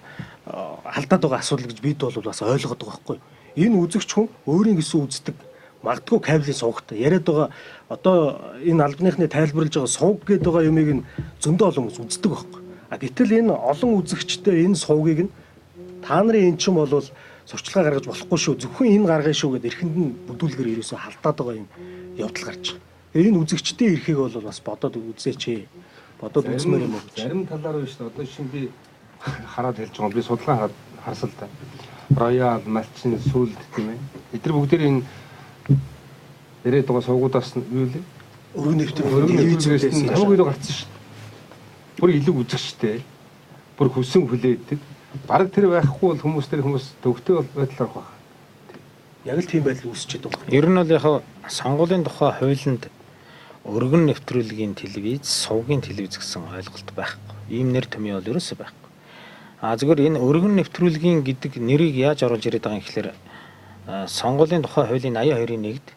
алдаад байгаа асуудал гэж бид бол бас ойлгоод байгаа байхгүй. Энэ үзэгч хүн өөрийн гэсэн үздэг магадгүй кабелийн сувгтай яриад байгаа одоо энэ албаныхны тайлбарлаж байгаа сувг гэдэг байгаа юмыг нь зөндөө олон хүмүүс үздэг байхгүй. Гэтэл энэ олон үзэгчтэй энэ сувгийг нь та нарын эн чинь бол сурчлагаа гаргаж болохгүй шүү. Зөвхөн энэ гаргая шүү гэдээ эрхэнд нь бүдүүлгээр ерөөсөө халдаад байгаа юм явдал гарч байгаа. Энэ үзэгчдийн эрхийг бол бас бодоод үзээч. Бодоод үзмээр юм уу? Зарим талаар биш одоо шинэ би хараад хэлж байгаа. Би судалгаа харсал та. Роял, Малчин, Сүлд тийм ээ. Эдгээр бүгдээр энэ ирээд байгаа сувгуудаас нь юу лээ? Өргөн нэвтрүүлгээс хамгийн илүү гарцсан шүү дээ. Бүр илүү үзэх шүү дээ. Бүр хүсэн хүлээдэг. Бараг тэр байхгүй бол хүмүүс төвхтэй байдлаар байх. Яг л тийм байдал үүсчихэд байгаа. Ер нь бол яг сонгуулийн тухай хуулинд өргөн нэвтрүүлгийн телевиз, сувгийн телевиз гэсэн ойлголт байхгүй. Ийм нэр томьёо бол ерөөсөй байхгүй. Зүгээр энэ өргөн нэвтрүүлгийн гэдэг нэрийг яаж оруулж ирээд байгаа юм гэхээр сонгуулийн тухай хуулийн 82-ийн 1-д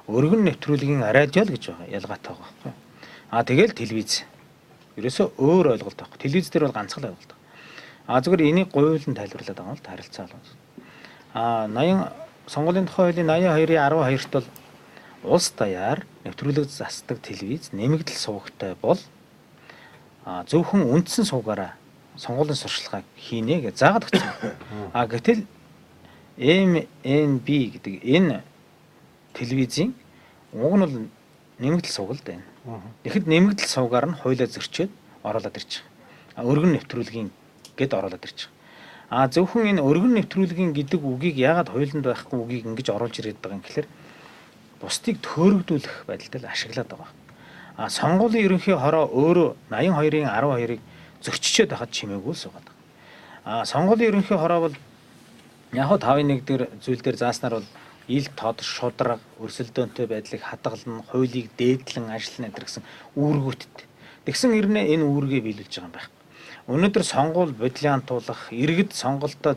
өргөн нэвтрүүлгийн радио л гэж байгаа. Ялгаатай байгаа байхгүй. Тэгэл телевиз. Ерөөсөө өөр ойлголт байхгүй. Телевиз дээр бол ганцхан ойлголт. Зүгээр энийг гуйлан тайлбарлаад байгаа юм л харилцаа бол. Сонгуулийн тухай хуулийн 82-ийн 12-т бол улс даяар нэвтрүүлэг засдаг телевиз нэмэгдэл сувагтай бол зөвхөн үндсэн сувгаараа сонгуулийн сурчлагыг хийнэ гэж заагаад өгсөн. Гэтэл MNB гэдэг энэ телевизийн уг нь бол нэмэгдэл сувг л дээ. Тэгэхэд нэмэгдэл сувгаар нь хуулиа зөрчөөд оруулаад ирж байгаа. Өргөн нэвтрүүлгийн гэд оруулаад ирж байгаа. Зөвхөн энэ өргөн нэвтрүүлгийн гэдэг үгийг яагаад хуулинд байхгүй үгийг ингэж оруулж ирээд байгаа юм гэхээр бусдыг төөрөгдүүлэх байдалтай ашиглаад байгаа. Сонгуулийн ерөнхий хороо өөрөө 82-ийн 12-ыг зөрчичээд байхад чимээгүй л суугаад байгаа. Сонгуулийн ерөнхий хороо бол яг 5-1 дээр зүйл дээр зааснаар бол ил тод шудраг өрсөлдөөнтэй байдлыг хадгална, хуулийг дээдлэн ажиллана гэсэн үүргүүттэй. Тэгсэн ирнэ энэ үүргээ биелүүлж байгаа юм байна. Өнөөдөр сонгуул бодлиантуулах, иргэд сонголтоо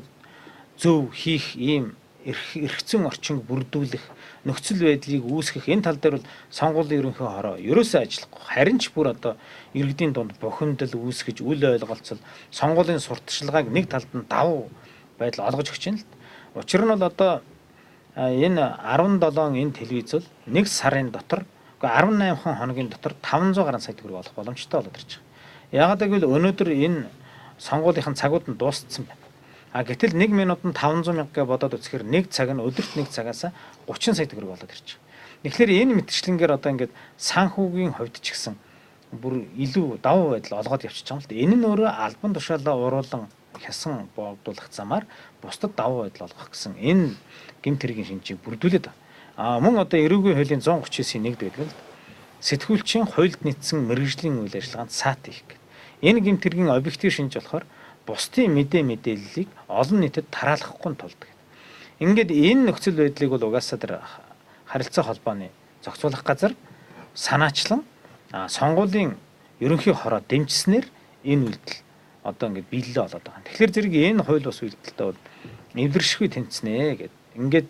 зөв хийх ийм эрхцэн орчинг бүрдүүлэх, нөхцөл байдлыг үүсгэх энэ тал дээр бол сонгуулийн ерөнхий хороо ерөөсөө ажиллахгүй. Харин ч бүр одоо иргэдийн дунд бухимдал үүсгэж, үл ойлголцол, сонгуулийн сурталчилгааг нэг талд нь давуу байдал олгож өгч байна л. Учир нь бол одоо энэ 17 энэ телевиз бол 1 сарын дотор 18 хоногийн дотор 500 гаруй сая төгрөг олох боломжтой болоод ирж байгаа. Яагаад гэвэл өнөөдөр энэ сонгуулийнхын цагууд нь дууссан байна. Гэтэл 1 минутанд 500 мянга бодоод үзэхээр 1 цаг нь өдөрт 1 цагаас 30 сая төгрөг болоод ирж байгаа. Тэгэхээр энэ мэтчлэнгээр одоо ингээд санхүүгийн хувьд ч гэсэн бүр илүү давуу байдал олгоод явчихж байгаа юм л да. Энэ нь өөрөө албан тушаалаа уруулан хясан боогдуулах замаар бусдад давуу байдал олгох гэсэн энэ гэмт хэргийн шинжийг бүрдүүлээд байгаа. Мөн одоо эрүүгийн хуулийн 139-ийн 1-д байдаг л сэтгүүлчийн хуульд нийцсэн мэргэжлийн үйл ажиллагаанд саат хийх гэдэг. Энэ гэмт хэргийн объектив шинж болохоор бусдын мэдээллийг олон нийтэд тараалахгүй тулд. Ингээд энэ нөхцөл байдлыг бол угаасаа тэр харилцаа холбооны зохицуулах газар санаачлан сонгуулийн ерөнхий хороо дэмжснээр энэ үйлдэл одоо ингээд биелэлээ болоод байгаа. Тэгэхээр зэрэг энэ хууль бус үйлдэлтэй бол эвдэршгүй тэнцэнэ гэдэг. Ингээд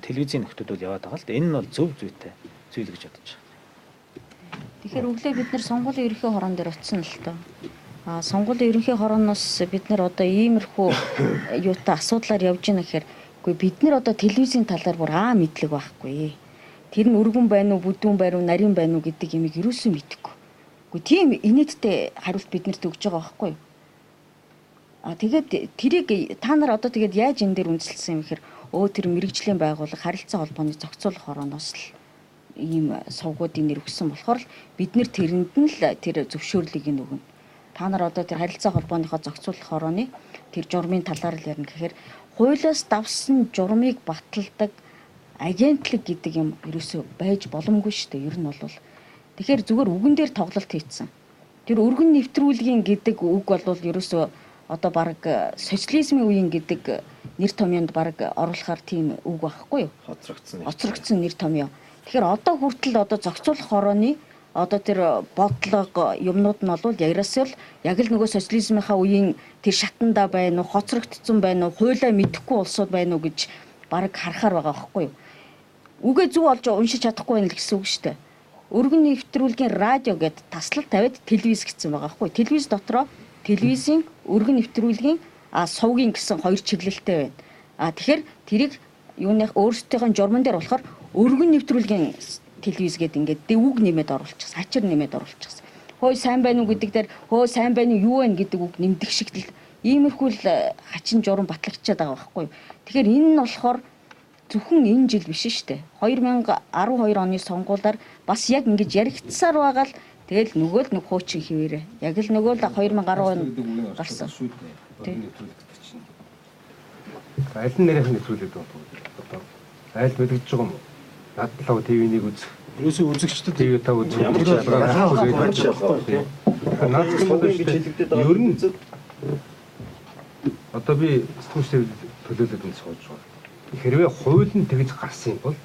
телевизийн нөхдөд бол яваад байгаа л да. Энэ нь бол зөв зүйтэй зүйл гэж бодож байна. Тэгэхээр өглөө бид нэр сонгуулийн ерөнхий хороон дээр очисон л тоо. Сонгуулийн ерөнхий хорооноос бид нар одоо иймэрхүү юутай асуудлаар явж байна гэхээр үгүй бид нар одоо телевизийн талаар бүр мэдлэг байхгүй. Тэр нь өргөн байна уу, бүдүүн байна уу, нарийн байна уу гэдэг юмыг юусэн мэдэхгүй. Үгүй тийм инээдтэй хариулт биднэрт өгж байгаа байхгүй юу? Тэгээд тэрийг та нар одоо тэгээд яаж энэ дээр үндэслэсэн юм гэхээр тэр мэрэгжлийн байгууллага харилцаа холбооны зохицуулах хорооноос л ийм сувгуудын нэр өгсөн болохоор бид нэр тэрэнд нь л тэр зөвшөөрлийг өгнө. Та нар одоо тэр харилцаа холбооныхоо зохицуулах хорооны тэр журмын талаар л ярина гэхээр хуулиас давсан журмыг баталдаг агентлаг гэдэг юм ерөөсөө байж боломгүй шүү дээ. Ер нь бол тэгэхээр зүгээр үгэн дээр тоглолт хийцэн. Тэр өргөн нэвтрүүлгийн гэдэг үг бол ерөөсөө одоо баг социализмын үеийн гэдэг нэр томьёонд баг оруулахар тийм үг байхгүй юу? Хоцрогдсон нэр томьёо. Тэгэхээр одоо хүртэл одоо зохицуулах хорооны одоо тэр бодлого юмнууд нь бол ягаасаа л яг л нөгөө социализмынхаа үеийн тэр шатанда байна уу, хоцрогдсон байна уу, хуулиа мэдэхгүй улсууд байна уу гэж баг харахаар байгаа байхгүй юу? Үгээ зөв олж уншиж чадахгүй байх гэсэн үг шүү дээ. Өргөн нэвтрүүлгийн радио гэд таслал тавиад телевиз гэсэн байгаа байхгүй юу? Телевиз дотроо телевизийн өргөн нэвтрүүлгийн сувгийн гэсэн хоёр чиглэлтэй байна. Тэгэхээр тэрийг юуных өөрсдийнхөө журман дээр болохоор өргөн нэвтрүүлгийн телевиз гэдэг ингээд үг нэмээд оруулчихсан, хачир нэмээд оруулчихсан. Хөөе сайн байна уу гэдэг дээр хөөе сайн байна уу юу вэ гэдэг үг нэмдэг шиг л иймэрхүү л хачин журам батлагчаад байгаа байхгүй юу. Тэгэхээр энэ нь болохоор зөвхөн энэ жил биш шүү дээ. 2012 оны сонгуулиар бас яг ингэж яригдсаар байгаа л тэгэл нөгөө л нэг хуучин хിവэрэ. Яг л нөгөө л 2010 онд гарсан. Аль нь нэрийнх нь нэвтрүүлээд байна одоо айл мэдэгдэж байгаа юм уу? Надлаа ТV-нийг үзэх. Ерөөсөө үзэгчдэд ТV та үзэх. Ямар ч ялгаа. Ер нь одоо би сэтгүүлчдээр төлөөлөд энэ сууж байгаа. Хэрвээ хууль нь тэгж гарсан юм бол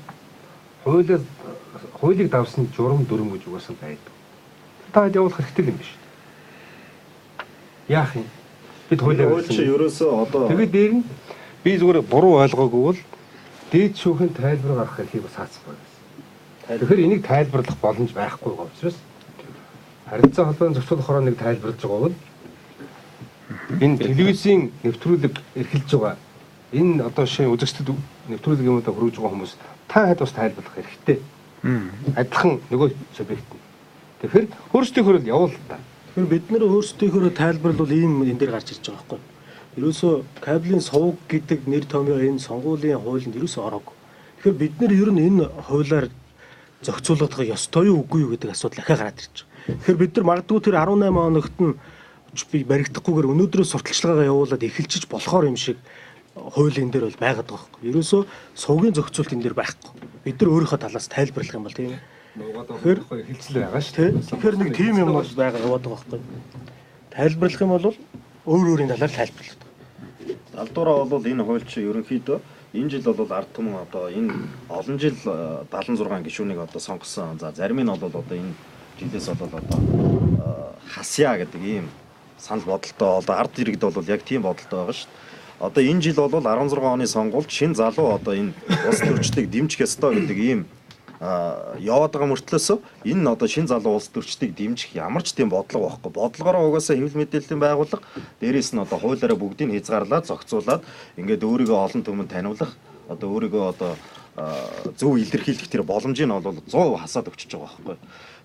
хуулийг давсан журам дүрм гэж угаасан байдаг. Таад явуулах хэрэгтэй юм биш. Яах юм? Бид хуулиар ерөөсөө одоо тэгээд дээр нь би зүгээр буруу ойлгоогүй бол дээд шүүхийн тайлбар гаргах эрхийг саацсан байна. Тэгэхээр энийг тайлбарлах боломж байхгүй байгаа учраас харилцаа холбооны зохицуулах хорооны тайлбарлаж байгаа бол энэ телевизийн нэвтрүүлэг эрхэлж байгаа энэ одоо шинэ үзэгчдэд нэвтрүүлэг юмудаа хүргэж байгаа хүмүүс та хэд бас тайлбарлах хэрэгтэй. Адилхан нөгөө субъект нь. Тэгэхээр өөрсдийнхөө л явуул та. Тэгэхээр бид нэр өөрсдийнхөө тайлбар бол ийм энэ дээр гарч ирж байгаа байхгүй. Ерөөсөө кабелийн сувг гэдэг нэр томьёо энэ сонгуулийн хуулинд ерөөсөө ороогүй. Тэгэхээр бид нэр ер нь энэ хуулиар зохицуулах ёстой юу үгүй юу гэдэг асуудал ахаа гараад ирж байгаа. Тэгэхээр бид нар магадгүй тэр 18 хоногт нь би баригдахгүйгээр өнөөдрөөс сурталчилгаагаа явуулаад эхэлчих болохоор юм шиг хууль энэ дээр бол байгаад байгаа байхгүй. Ерөөсөө сувгийн зохицуулт энэ дээр байхгүй. Бид нар өөрийнхөө талаас тайлбарлах юм бол тийм ээ. Тэгэхээр хэлцэл байгаа шүү дээ. Тэгэхээр нэг тийм юм бол байгаа яваад байгаа байхгүй. Тайлбарлах юм бол өөр өөрийн талаар тайлбарлах. Алдуураа бол энэ хууль чи ерөнхийдөө энэ жил бол ард түмэн одоо энэ олон жил 76 гишүүнийг одоо сонгосон. За зарим нь бол одоо энэ жилээс бол одоо хасья гэдэг ийм санал бодолтой одоо ард иргэд бол яг тийм бодолтой байгаа шүү дээ. Одоо энэ жил бол 16 оны сонгуульд шин залуу одоо энэ улс төрчдийг дэмжих ёстой гэдэг ийм яваад байгаа мөртлөөс энэ одоо шин залуу улс төрчдийг дэмжих ямар ч тийм бодлого байхгүй. Бодлогоороо угаасаа хэвлэл мэдээллийн байгууллага дээрээс нь одоо хуулиараа бүгдийг хязгаарлаад зохицуулаад ингээд өөрийгөө олон түмэнд таниулах одоо өөрийгөө одоо зөв илэрхийлэх тэр боломжийг нь бол 100% хасаад өгчөж байгаа байхгүй.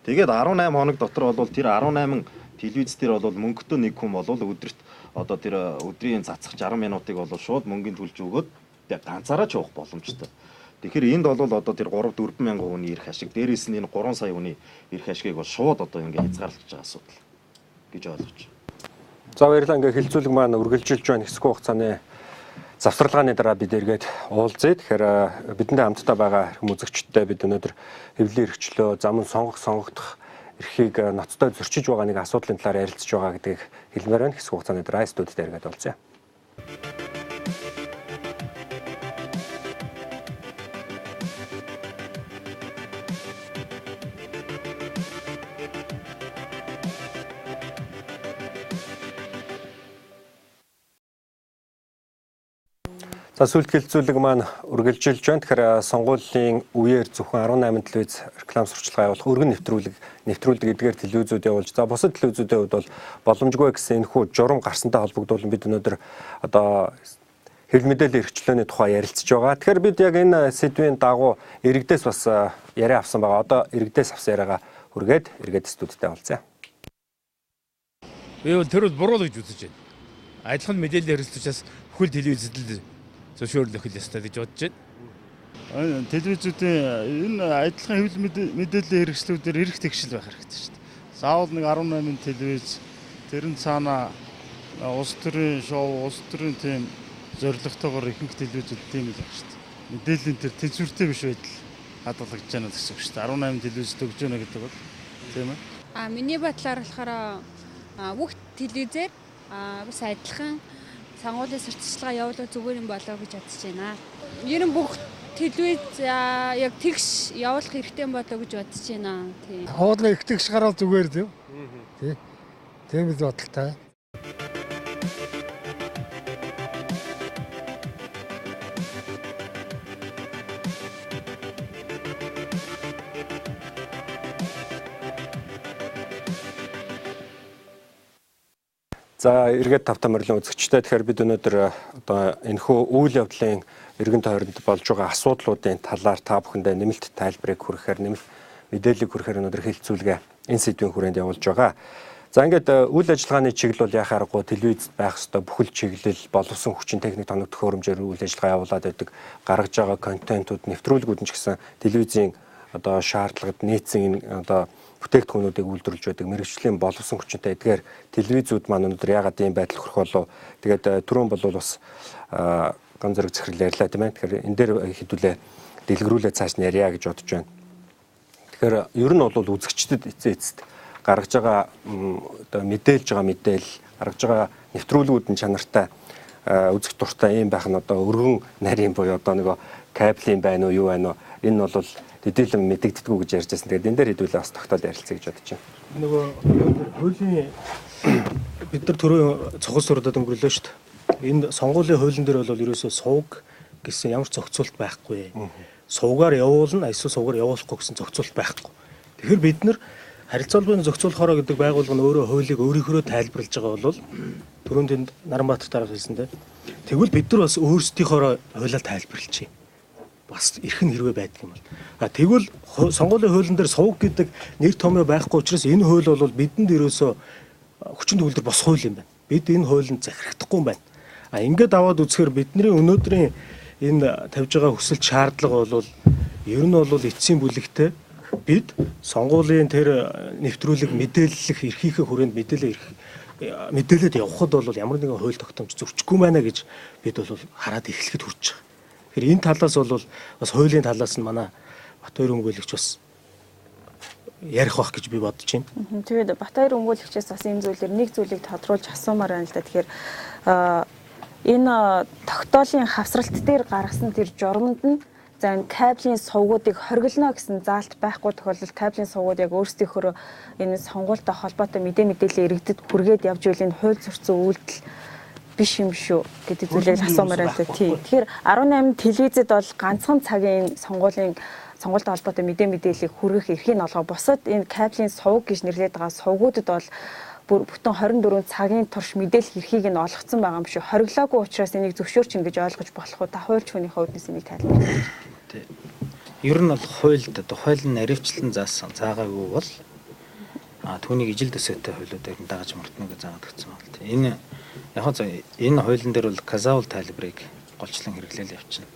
Тэгээд 18 хоног дотор бол тэр 18 телевиз дээр бол мөнгөтэй нэг хүн бол өдөрт одоо тэр өдрийн цацах 60 минутыг бол шууд мөнгөнд төлж өгөөд ганцаараа ч явах боломжтой. Тэгэхээр энд бол одоо тэр 3-4 мянган хүний эрх ашиг дээрээс нь энэ 3 сая хүний эрх ашигыг бол шууд одоо ингээд хязгаарлаж байгаа асуудал гэж ойлгож байна. За баярлалаа. Ингээд хилцүүлэг маань үргэлжилж байна. Хэсэг хугацааны завсарлагын дараа бид эргээд уулзъя. Тэгэхээр бидэнтэй хамтдаа байгаа хүмүүс үзэгчдтэй бид өнөөдөр хэвлэлийн эрхчлөө, зам сонгогдох эрхийг ноцтой зөрчиж байгаа нэг асуудлын талаар ярилцж байгаа гэдгийг хэлмээр байна. Хэсэг хугацааны дараа студид эргээд уулзъя. За сүүлд хэлцүүлэг маань үргэлжилж байна. Тэгэхээр сонгуулийн үеэр зөвхөн 18 телевиз реклам сурчлагаа явуулах өргөн нэвтрүүлэг эдгээр телевизүүд явуулж. За бусад телевизүүдийн хувьд бол боломжгүй гэсэн энэхүү журам гарсантай холбогдуулан бид өнөөдөр одоо хэвлэл мэдээллийн эрхчлөөний тухай ярилцж байгаа. Тэгэхээр бид яг энэ сэдвийн дагуу иргэдээс бас яриа авсан байгаа. Одоо иргэдээс авсан яриагаа хүргээд эргээд студидтэй уулзъя. Би бол тэр буруу л гэж үзэж байна. Адилхан мэдээллийн хэрэгслүүчээс бүхэл телевизэд л зөвшөөрлөх ёстой гэж бодож байна. Телевизүүдийн энэ адилхан хэвлэл мэдээллийн хэрэгслүүдээр эрх тэгшил байх хэрэгтэй шүү дээ. Заавал нэг 18 телевиз тэрэн цаана улс төрийн шоу, улс төрийн тийм зорилготойгоор ихэнх телевизүүд тийм л байна шүү дээ. Мэдээллийн тэр тэнцвэртэй биш байдал хадгалагдаж байна гэсэн үг шүү дээ. 18 телевиз төгж байна гэдэг бол тийм ээ. Миний бодлоор болохоор бүх телевизээр бас адилхан сонгуулийн сурталчилгаа явуулах зүгээр юм болоо гэж бодож байна. Ер нь бүх телевиз яг тэгш явуулах хэрэгтэй юм болоо гэж бодож байна. Тийм. Хуулаа их тэгш гараад зүгээр тийм. Тийм л бодолтой. За эргээд тавтан морилын үзэгчтэй. Тэгэхээр бид өнөөдөр одоо энэхүү үйл явдлын эргэн тойронд болж байгаа асуудлуудын талаар та бүхэндээ нэмэлт тайлбарыг хүргэхээр, нэмэлт мэдээллийг хүргэхээр өнөөдөр хэлцүүлгээ энэ сэдвийн хүрээнд явуулж байгаа. За ингээд үйл ажиллагааны чиглэл бол яхаа аргагүй телевизэд байх ёстой бүхэл чиглэл боловсон хүчин техник тоног төхөөрөмжөөр үйл ажиллагаа явуулаад байдаг. Гаргаж байгаа контентууд, нэвтрүүлгүүд нь ч гэсэн телевизийн одоо шаардлагад нийцсэн энэ одоо бүтээгдэхүүнүүдийг үйлдвэрлэж байдаг мэргэжлийн боловсон хүчинтэй эдгээр телевизүүд маань өнөөдөр яагаад ийм байдал хүрэх болов. Тэгээд түрүүн бол бас гам зэрэг захирал ярьлаа тийм ээ. Тэгэхээр энэ дээр хэдүүлээ дэлгэрүүлээ цааш нь ярья гэж бодож байна. Тэгэхээр ер нь бол үзэгчдэд эцэст гаргаж байгаа одоо мэдээлж байгаа мэдээлэл, гаргаж байгаа нэвтрүүлгүүд нь чанартай үзэх дуртай юм байх нь одоо өргөн нарийн буюу одоо нөгөө кабелийн байна уу юу байна уу энэ бол хэдүүлэн мэдэгддэггүй гэж ярьж байсан. Тэгээд энэ дээр хэдүүлээ бас тогтоол ярилцъя гэж бодож байна. Нөгөө хуулийн бид нар түрүү цогц сурдад өнгөрлөө шүү дээ. Энэ сонгуулийн хуулийн дээр бол ерөөсөө сувг гэсэн ямар ч зохицуулт байхгүй. Сувгаар явуулна, эсвэл сувгаар явуулахгүй гэсэн зохицуулт байхгүй. Тэгэхээр бид нар харилцаа холбооны зохицуулахаараа гэдэг байгууллага нь өөрөө хуулийг өөрийнхөө тайлбарлаж байгаа бол түрүүнд энд Наранбаатар дарга хэлсэндээ тэгвэл бид нар бас өөрсдийнхөө хуулиар тайлбарлаж бас эрхэн хэрвээ байдаг юм бол. Тэгвэл сонгуулийн хуулийн дээр сувг гэдэг нэр томьёо байхгүй учраас энэ хууль бол бидэнд ерөөсөө хүчин төгөлдөр бос хууль юм байна. Бид энэ хуулинд захирахдахгүй юм байна. Ингээд аваад үзэхээр бидний өнөөдрийн энэ тавьж байгаа хүсэлт шаардлага бол ер нь бол эцсийн бүлэгтээ бид сонгуулийн тэр нэвтрүүлэг мэдээлэх эрхийнхээ хүрээнд мэдээлээд явхад бол ямар нэгэн хууль тогтоомж зөрчихгүй байна гэж бид бол хараад эхлэхэд хүрч байгаа. Тэгэхээр энэ талаас бол бас хуулийн талаас нь манай Батбаяр өмгөөлөгч бас ярих байх гэж би бодож байна. Тэгээд Батбаяр өмгөөлөгчээс бас энэ зүйлээр нэг зүйлийг тодруулж асуумаар байна л да. Тэгэхээр энэ тогтоолын хавсралт дээр гаргасан тэр журамд нь за энэ кабелийн сувгуудыг хоригдно гэсэн заалт байхгүй тохиолдолд кабелийн сувгууд яг өөрсдийнхөө энэ сонгуультай холбоотой мэдээлэл иргэдэд хүргээд явж ийл энэ хууль зөрчсөн үйлдэл биш юм шүү гэдэг зүйлийг асуумаар байна. Тэгэхээр 18 телевизэд бол ганцхан цагийн сонгуультай холбоотой мэдээллийг хүргэх эрхийг олгоо. Бусад энэ кабелийн сувг гэж нэрлэдэг байгаа сувгуудад бол бүтэн 24 цагийн турш мэдээлэх эрхийг нь олгоцсон байгаа юм шүү. Хориглоогүй учраас энийг зөвшөөрч ингэж ойлгож болох уу? Та хуульч хүний хувьднаас энийг тайлбарлая. Тий. Ер нь бол хуульд хууль нь наривчлан заагаагүй бол түүнийг ижил төсөөтэй хуулиудаар нь дагаж мөрднө гэж заагаад өгсөн байна. Энэ яг энэ хуулийн дээр бол казаул тайлбарыг голчлон хэрэглээл явчихна.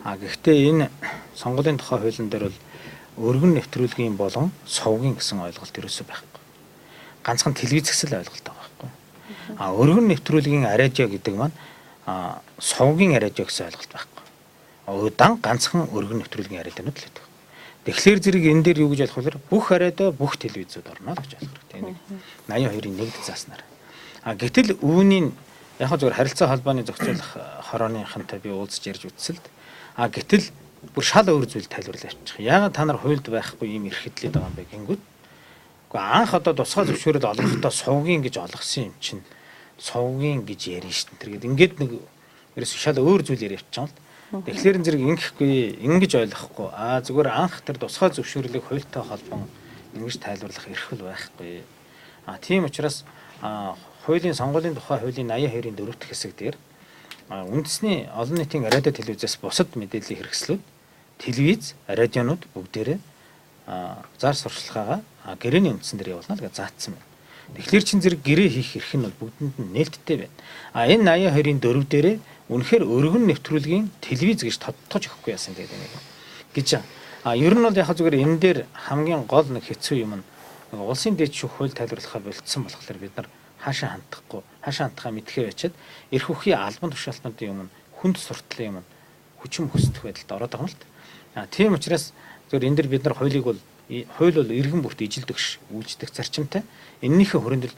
Гэхдээ энэ сонгуулийн тухай хуулийн дээр бол өргөн нэвтрүүлгийн болон сувгийн гэсэн ойлголт ерөөсөө байхгүй. Ганцхан телевиз гэсэн ойлголт байгаа байхгүй. Өргөн нэвтрүүлгийн радио гэдэг маань сувгийн радио гэсэн ойлголт байхгүй. Удаан ганцхан өргөн нэвтрүүлгийн радионууд л байдаг. Тэгэхээр зэрэг энэ дээр юу гэж ойлгох вэ? Бүх радио, бүх телевизүүд орно л гэж ойлгох хэрэгтэй. 82-ын 1-д зааснаар. Гэтэл үүнийг яг зөвхөн харилцаа холбооны зохицуулах хорооныхантай би уулзж ярьж үзсэлд. Гэтэл бүр шал өөр зүйл тайлбарлаж авчих. Яагаад та нар хуульд байхгүй юм эрх хэдлээд байгаа юм бэ гингүүд? Гэхдээ анх одоо тусгай зөвшөөрөл олгохдоо сувгийн гэж олгосон юм чинь сувгийн гэж ярина шүү дээ. Тэгээд ингээд нэг ерөөс шал өөр зүйл яриад явчихсан л. Тэгэхээр зэрэг ингэхгүй ингэж ойлгохгүй. Зүгээр анх тэр тусгай зөвшөөрлийг хуультай холбон ингэж тайлбарлах эрх л байхгүй. Тийм учраас хуулийн сонгуулийн тухай хуулийн 82-ын 4-р хэсэг дээр үндэсний олон нийтийн радио телевизээс бусад мэдээллийн хэрэгслүүд телевиз, радионууд бүгдээрээ зар сурталчилгаагаа гэрээний үндсэн дээр явуулна гэж заасан байна. Тэгэхээр чин зэрэг гэрээ хийх эрх нь бол бүгдэнд нь нээлттэй байна. Энэ 82-ын 4 дээрээ үнэхээр өргөн нэвтрүүлгийн телевиз гэж тодтож өгөхгүй яасан гэдэг нэг гэж. Ер нь бол яг зүгээр энэ дээр хамгийн гол нэг хэцүү юм нь улсын дэд шүүх хууль тайлбарлахаар болцсон болохоор бид нар хаашаа хандхаа мэдхээр ячаад эрх үхий албан тушаалтнуудын юм хүнд суртлын юм хүчин хөсдөх байдалд ороод байгаа юм л та. Тийм учраас зөвөр энэ дэр бид нар хуулийг бол хууль бол иргэн бүрт ижилдэгш үйлчлэх зарчимтай. Эннийхээ хүрээнд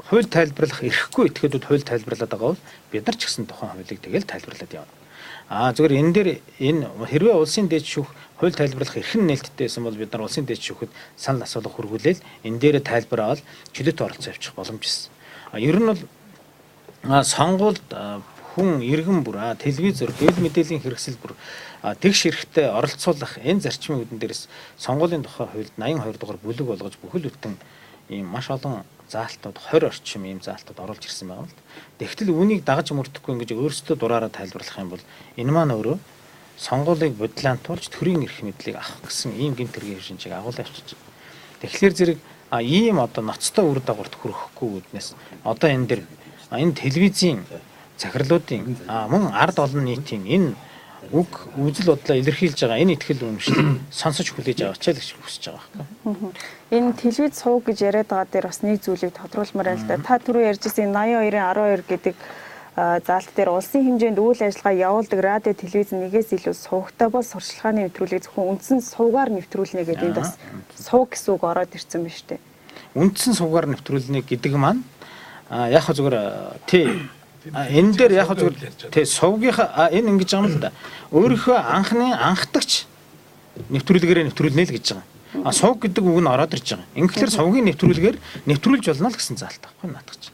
хууль тайлбарлах эрхгүй этгээдүүд хууль тайлбарлаад байгаа бол бид нар ч гэсэн тухайн хуулийг тэгэл тайлбарлаад явна. Зөвөр энэ дээр энэ хэрвээ улсын дэд шүүх хууль тайлбарлах эрх нь нээлттэй байсан бол бид нар улсын дэд шүүхэд санал асуулга хүргүүлээл энэ дээр тайлбар аваад чөлөөт оролцоо авчих боломж байсан. Ер нь бол сонгуульд хүн иргэн бүр телевизээр хэвлэл мэдээллийн хэрэгсэл бүр тэгш эрэхтэй оролцуулах энэ зарчмын үүдэн дээрээс сонгуулийн тухай хуульд 82 дугаар бүлэг болгож бүхэл бүтэн ийм маш олон заалтууд 20 орчим ийм заалтууд оруулж ирсэн байгаа юм л. Тэгтэл үүнийг дагаж мөрдөхгүй ингэж өөрсдөө дураараа тайлбарлах юм бол энэ маань өөрөө сонгуулийг бодлоонтуулж төрийн эрх мэдлийг авах гэсэн ийм гинт хэргийн шинжийг агуулж авчиж. Тэгэхээр зэрэг ийм одоо ноцтой үр дагаварт хүрэхгүй үүднээс одоо энэ дэр энэ телевизийн захирлуудын мөн ард олон нийтийн энэ үг үзэл бодлоо илэрхийлж байгаа энэ ихтгэл үнэмшил сонсож хүлээж аваачаа л гэж хүсэж байгаа байхгүй. Энэ телевиз сувг гэж яриад байгаа дээр бас нэг зүйлийг тодруулмаар байна л да. Та түрүү ярьжсэн 82-ын 12 гэдэг заалт дээр улсын хэмжээнд үйл ажиллагаа явуулдаг радио, телевиз нэгээс илүү сувгтай бол сурчлагын нэвтрүүлгийг зөвхөн үндсэн сувгаар нэвтрүүлнэ гэдэг энд бас сувг гэсэн үг ороод ирсэн байна шүү дээ. Үндсэн сувгаар нэвтрүүлнэ гэдэг маань яг хөө зүгээр энэ дээр яг хөө зүгээр сувгийнхаа энэ ингэж байгаа юм л да. Өөрийнхөө анхдагч нэвтрүүлгээр нэвтрүүлнэ л гэж байгаа. Сувг гэдэг үг нь ороод ирж байгаа. Ингэхлээр сувгийн нэвтрүүлгээр нэвтрүүлж болно л гэсэн заалт байхгүй наадах чинь.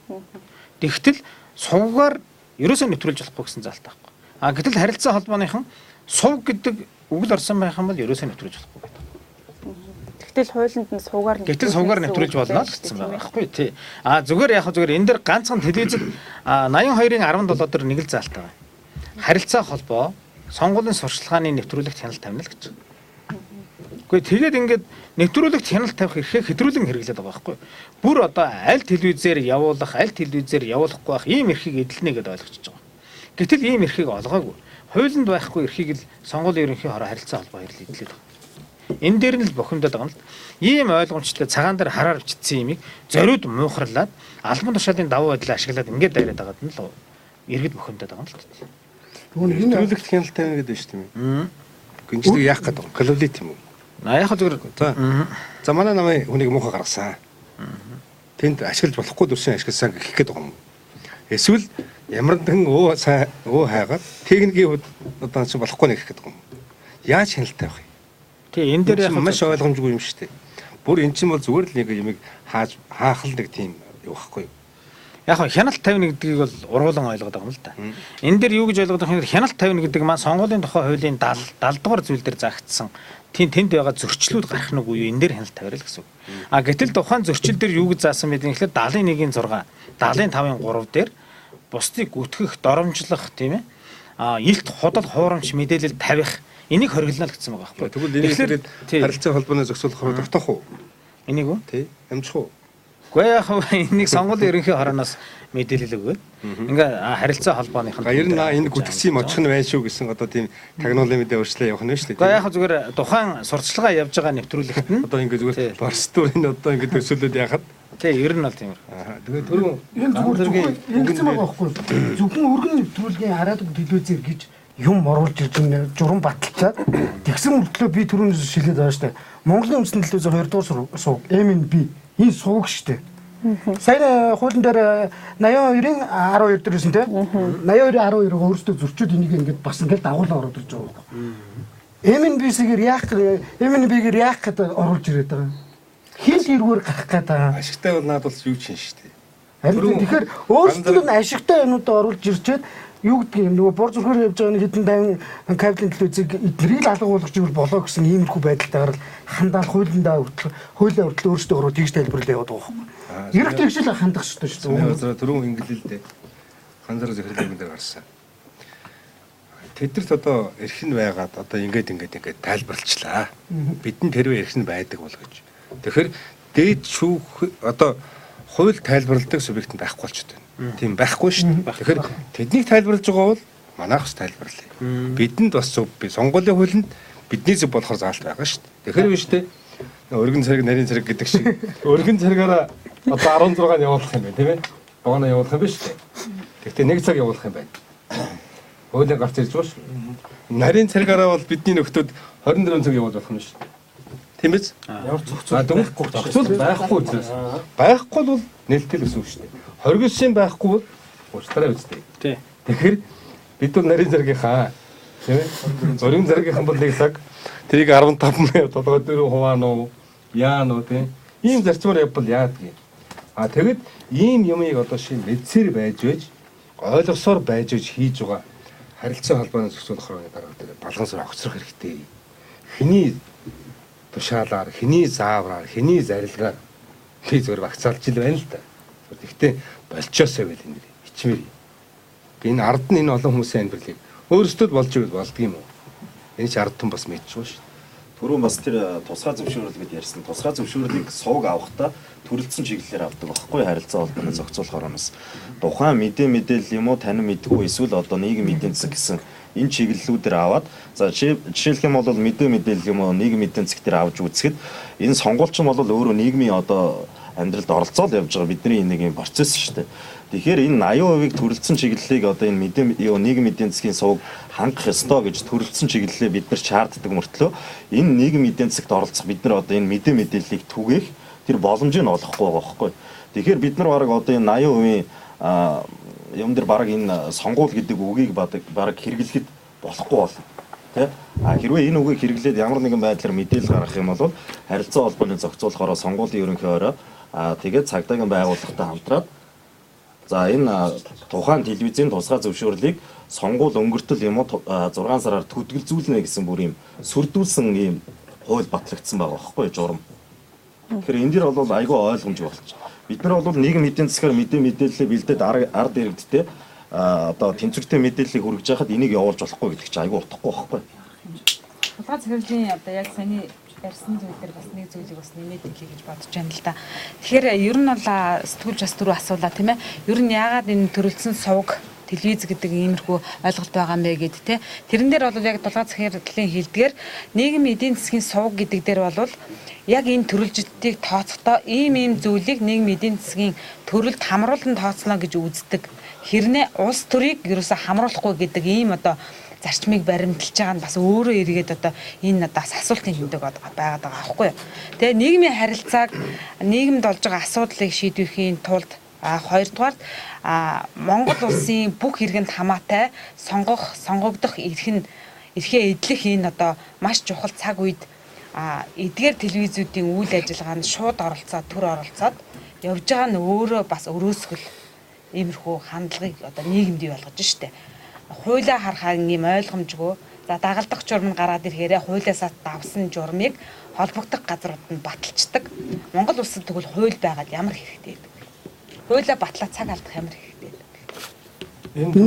Тэгтэл сувгаар ерөөсөө нэвтрүүлж болохгүй гэсэн заалт байхгүй. Гэтэл харилцаа холбооныхан сувг гэдэг үг л орсон байх юм бол ерөөсөө нэвтрүүлж болохгүй гэдэг. Гэтэл хуулинд нь сувгаар нэвтрүүлж болно л гэсэн байгаа байхгүй тий. Зүгээр яг зүгээр энэ дэр ганцхан телевизэд 82-ын 17 дээр нэг л заалт байгаа. Харилцаа холбоо сонгуулийн сурчлагын нэвтрүүлэгт хяналт тавина л гэж. Гэхдээ тэгээд ингээд нэвтрүүлэгт хяналт тавих эрхээ хэтрүүлэн хэрэглээд байгаа байхгүй. Бүр одоо аль телевизээр явуулах, аль телевизээр явуулахгүй байх ийм эрхийг эдэлнэ гэдээ ойлгочихж байгаа. Гэтэл ийм эрхийг олгоогүй. Хуулинд байхгүй эрхийг л сонгуулийн ерөнхий хороо харилцаа холбоо хэрэглээд эдлээд байгаа. Энэ дээр нь л бохимдоод байгаа юм л. Ийм ойлгомжтой цагаан дээр хараар бичсэн юмыг зориуд муухарлаад албан тушаалын давуу байдлаа ашиглаад ингээд дайраад байгаад нь л иргэд бохимдоод байгаа юм л. Тэгвэл энэ нэвтрүүлэгт хяналт тавина гэдэг нь шүү дээ. Гинжлэг яах гэдэг юм. Коллабит юм уу? Яг зүгээр. За манай намын хүнийг муухай гаргасан. Тэнд ашиглаж болохгүй дүрсэн ашигласан гэх гээд байгаа юм. Эсвэл ямар нэгэн өө хайгаад техникийн хувьд одоо ч болохгүй нэг гэх гээд байгаа юм. Яаж хяналт тавих юм? Тий энэ дээр яг маш ойлгомжгүй юм шүү дээ. Бүр эн чинь бол зүгээр л нэг юмыг хаах л нэг тийм юу байхгүй юу? Яг хяналт тавина гэдгийг бол ургуулan ойлгоод байгаа юм л да. Энэ дээр юу гэж ойлгоод байгаа юм бэ? Хяналт тавина гэдэг маань сонгуулийн тухай хуулийн 70 дугаар зүйл дээр заагдсан тэнд байгаа зөрчлүүд гарах нь үгүй юу? Энэ дээр хяналт тавиараа л гэсэн үг. Гэтэл тухайн зөрчил дээр юу гэж заасан бэ гэхээр 71-ийн 6, 75-ийн 3 дээр бусдыг гүтгэх, доромжлох тийм ээ. Илт худал хуурамч мэдээлэл тавих энийг хориглоно л гэсэн байгаа байхгүй. Тэгвэл энийг харилцаа холбооны зохицуулах руу дуртах уу? Энийг үү? Тий. Амжих уу? Гэхдээ яг энийг сонгуулийн ерөнхий хорооноос мэдээлэл өгөөд ингээ харилцаа холбооныхон ер нь энэ гүтгэсэн юм очих нь байна шүү гэсэн одоо тийм тагнуулын мэдээ өршлөө явах нь шүү дээ. Гэхдээ яг зүгээр тухайн сурталчилгаа явж байгаа нэвтрүүлэгт нь одоо ингээ зүгээр борстуу энэ одоо ингээ төсөөлөд яхад тий ер нь бол тийм. Тэгээ түрүү энэ зүгээр ингэсэн байгаа байхгүй. Зөвхөн өргөн нэвтрүүлгийн хараад телевизээр гэж юм оруулж ирж байгаа журам баталчаад тэгсэн мөртлөө би түрүүнээс шилээд байгаа штэ. Монголын үндэсний телевизээр 2 дугаар сувг MNB энэ сувг штэ. Сайн хуулийн дээр 82-ын 12 дээрсэн те 82-ын 12-ыг өөрсдөө зөрчөөд энийг ингээд бас ингээд дагуулan ороод ирж байгаа юм. MNB-гээр яах гэдэг оруулж ирээд байгаа. Хин тэргээр гарах гэдэг. Ашигтай бол наад бол юу чин штэ. Харин тэгэхээр өөрсдөө нь ашигтай юмудаа оруулж ирчээд юу гэдэг юм нөгөө бор зүрхээр явж байгаа нэг хэдэн давин кабелийн телевизийг эднэрийг л алга болгож ивэл болоо гэсэн иймэрхүү байдалтайгаар хандаал хуулиндаа хуулиа хүртэл өөрсдөө ороод тэгж тайлбарлаа яваад байгаа юм. Ирэх тэгшэл хандах шүү дээ. Түрүүн инглэлдээ ганцаар захирлын дээр гарсан. Тэдэрт одоо эрх нь байгаад одоо ингээд тайлбарлалчлаа. Бидэнд тэрвээ эрх нь байдаг бол гэж. Тэгэхээр дээд шүүх одоо хууль тайлбарладаг субъект нь байхгүй болчиход байна. Тийм байхгүй шүү дээ. Тэгэхээр тэднийг тайлбарлаж байгаа бол манайх бас тайлбарлая. Бидэнд бас зөв сонгуулийн хуулинд бидний зөв болохоор заалт байгаа шүү дээ. Тэгэхээр биш үү? Өргөн цариг нарийн цариг гэдэг шиг өргөн царигаараа одоо 16-нд явуулах юм байна тийм ээ. Богоно явуулах юм биш үү? Гэхдээ 1 цаг явуулах юм байна. Хуулийн гарч ирж байгаа шүү. Нарийн царигаараа бол бидний нөхдүүд 24 цаг явуулж болох юм шүү. Тийм биз? Ямар зохицуул байхгүй учраас. Байхгүй бол нээлттэй гэсэн үг шүү дээ. Хоригдсон байхгүй бол уучлаарай үстэй. Тий. Тэгэхээр бид бол нарийн царигийнхаа тийм ээ. Өргөн царигийнхан бол 1 цаг тэрийг 15 толгойдөө хуваано яано тийм. Ийм зарчмаар явбал яадгийг. Тэгэд ийм юмыг одоо шин мэдсээр байж ойлгосоор байж хийж байгаа харилцаа холбооны зохицуулах хорооны дарга дээр балгансаар огцрох хэрэгтэй. Хэний тушаалаар, хэний заавраар, хэний зарилгаар би зөвөр вакцаалж ил байна л да. Гэхдээ болчоосоо байл энэ ичмэр. Энэ ард нь энэ олон хүмүүсийн амьдралыг өөрсдөө болж ивэл болдго юм уу? Энэ ч ард тун бас мэдчихв шүү. Түрүүн бас тэр тусгай зөвшөөрөл гэж ярьсан. Тусгай зөвшөөрлийг сувг авахдаа төрөлцсөн чиглэлээр авдаг байхгүй харилцаа холбооны зохицуулах ороноос. Тухайн мэдээлэл юм уу тань мэдгүй эсвэл одоо нийгэм эдийн засаг гэсэн энэ чиглэлүүдээр аваад за жишээлх юм бол мэдээлэл юм уу нийгэм эдийн засаг дээр авч үзэхэд энэ сонгуульч нь бол өөрөө нийгмийн одоо амьдралд оролцоод явж байгаа бидний нэг юм процесс шүү дээ. Тэгэхээр энэ 80% төрөлцсөн чиглэлийг одоо энэ нийгэм эдийн засгийн сувг хангах ёстой гэж төрөлцсөн чиглэлээ бид нар чаарддаг мөртлөө энэ нийгэм эдийн засагт оролцох бид нар одоо энэ мэдээллийг түгээх тэр боломжийг олохгүй байгаа байхгүй. Тэгэхээр бид нар бараг одоо энэ 80% юм дээр бараг энэ сонгуул гэдэг үгийг бараг хэрэглэхэд болохгүй болно. Тэ? Хэрвээ энэ үгийг хэрэглээд ямар нэгэн байдлаар мэдээлэл гаргах юм бол харилцаа холбооны зохицуулахаараа сонгуулийн ерөнхий орой тэгээд цагдаагийн байгууллагатай хамтраад за энэ тухайн телевизийн тусгай зөвшөөрлийг сонгуул өнгөртөл юм уу 6 сараар төдөлзүүлнэ гэсэн бүр юм сүрдүүлсэн юм хууль батлагдсан байгаа байхгүй журам. Тэгэхээр энэ дэр бол айгүй ойлгомж болчих. Бид нар бол нийгэм эдийн засгаар мэдээлэлээ бэлдээд ард иргэдтэй одоо тэнцвэртэй мэдээллийг хүргэж яхад энийг явуулж болохгүй гэдэг чинь айгүй утгагүй байхгүй. Тусгай зөвшөөрлийн одоо яг саний ярьсан зүйл дээр бас нэг зүйлийг бас нэмээд хэлье гэж бодож байна л да. Тэгэхээр ер нь бол сэтгүүлч бас түрүү асуулаа тийм ээ. Ер нь яагаад энэ төрөлцсөн сувг телевиз гэдэг иймэрхүү ойлголт байгаа юм бэ гэд те. Тэрэн дээр бол яг дулгаан захирлын хэлдгээр нийгэм эдийн засгийн сувг гэдэг дээр бол яг энэ төрөлжөлтийг тооцохдоо ийм зүйлийг нийгэм эдийн засгийн төрөлд хамруулан тооцно гэж үздэг. Хэрнээ улс төрийг ерөөсө хамруулахгүй гэдэг ийм одоо зарчмыг баримталж байгаа нь бас өөрөө эргээд одоо энэ надаас асуултын хэмдэг байгаад байгаа аахгүй юу. Тэгээ нийгмийн харилцааг нийгэмд болж байгаа асуудлыг шийдвэхийн тулд хоёрдугаар Монгол улсын бүх иргэнд хамаатай сонгогдох эрхээ эдлэх энэ одоо маш чухал цаг үед эдгээр телевизүүдийн үйл ажиллагаанд шууд оролцоод төр оролцоод явж байгаа нь өөрөө бас өрөөсгөл иймэрхүү хандлагыг одоо нийгэмд юу болгож штэ. Хуулиа харахаар ийм ойлгомжгүй. За дагалдах журам гараад ирэхээр хуулиасаа давсан журмыг холбогдох газрууд нь баталцдаг. Монгол улсад тэгвэл хууль байгаад ямар хэрэгтэй вэ? Хуулиа батлаад цаг алдах ямар хэрэгтэй вэ?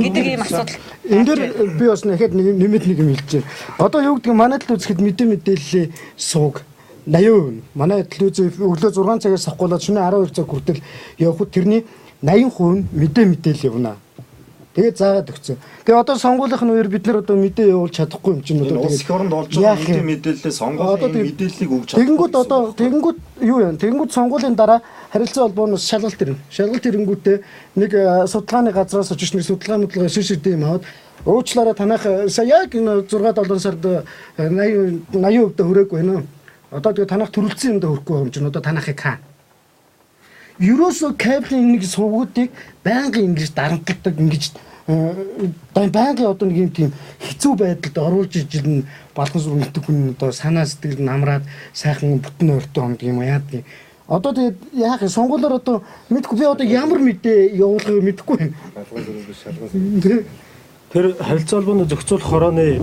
Гэдэг ийм асуудал. Энэ дээр би бас нэхэд нэмэт нэг юм хэлж байна. Одоо юу гэдэг манай тал үзэхэд мэдээллийн сувг 80%. Манай телевиз өглөө 6 цагаас сахгуулаад шөнө 12 цаг хүртэл явхад тэрний 80% мэдээлэл явна. Тэгээд заагаад өгсөн. Тэгээ одоо сонгуулийн үеэр бид нар одоо мэдээ явуулж чадахгүй юм чинь одоо тэгээд улс орнд болж байгаа мэдээлэлээ сонгуулийн мэдээллийг өгч чадахгүй. Тэгэнгүүт юу юм? Тэгэнгүүт сонгуулийн дараа харилцаа холбооноос шалгалт ирнэ. Шалгалт ирэнгүүтээ нэг судалгааны газраас очиж нэг судалгаануудлага шиширдэ юм аваад уучлаарай танах сая яг 6-7 сард 80% хүрээгүй байна. Одоо тэгээ танах төрөлцсөн юмд хүрэхгүй юм чинь одоо танахыг хаа. Ерөөсөө кабелийн нэг сувгуудыг байнгын ингэж дарамтлагдаг ингэж байнгын одоо нэг юм тийм хэцүү байдалд оруулж ижил балхан сүргэндэг хүн одоо санаа сэтгэл намраад сайхан бүтэн ойртой ондог юм яадаг. Одоо тэгээд яах вэ? Сонгуулиор одоо мэдгүй би одоо ямар мэдээ явуулахыг мэдэхгүй байна. Тэр харилцаа холбооны зохицуулах хорооны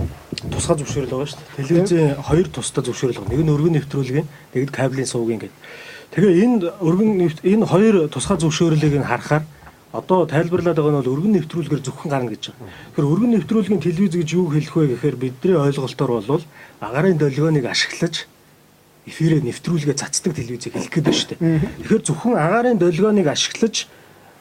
тусгай зөвшөөрөл байгаа шүү дээ. Телевизийн хоёр тусдаа зөвшөөрөл байгаа. Нэг нь өргөн нэвтрүүлгийн, нэг нь кабелийн сувгийн гэдэг. Тэгээ энэ хоёр тусгай зөвшөөрлийг харахаар одоо тайлбарлаад байгаа нь бол өргөн нэвтрүүлгээр зөвхөн гарна гэж байгаа. Тэгэхээр өргөн нэвтрүүлгийн телевиз гэж юу хэлэх вэ гэхээр бидний ойлголтоор бол агаарын долгионыг ашиглаж эфирээ нэвтрүүлгээ цацдаг телевизийг хэлэх гээд байна шүү дээ. Тэгэхээр зөвхөн агаарын долгионыг ашиглаж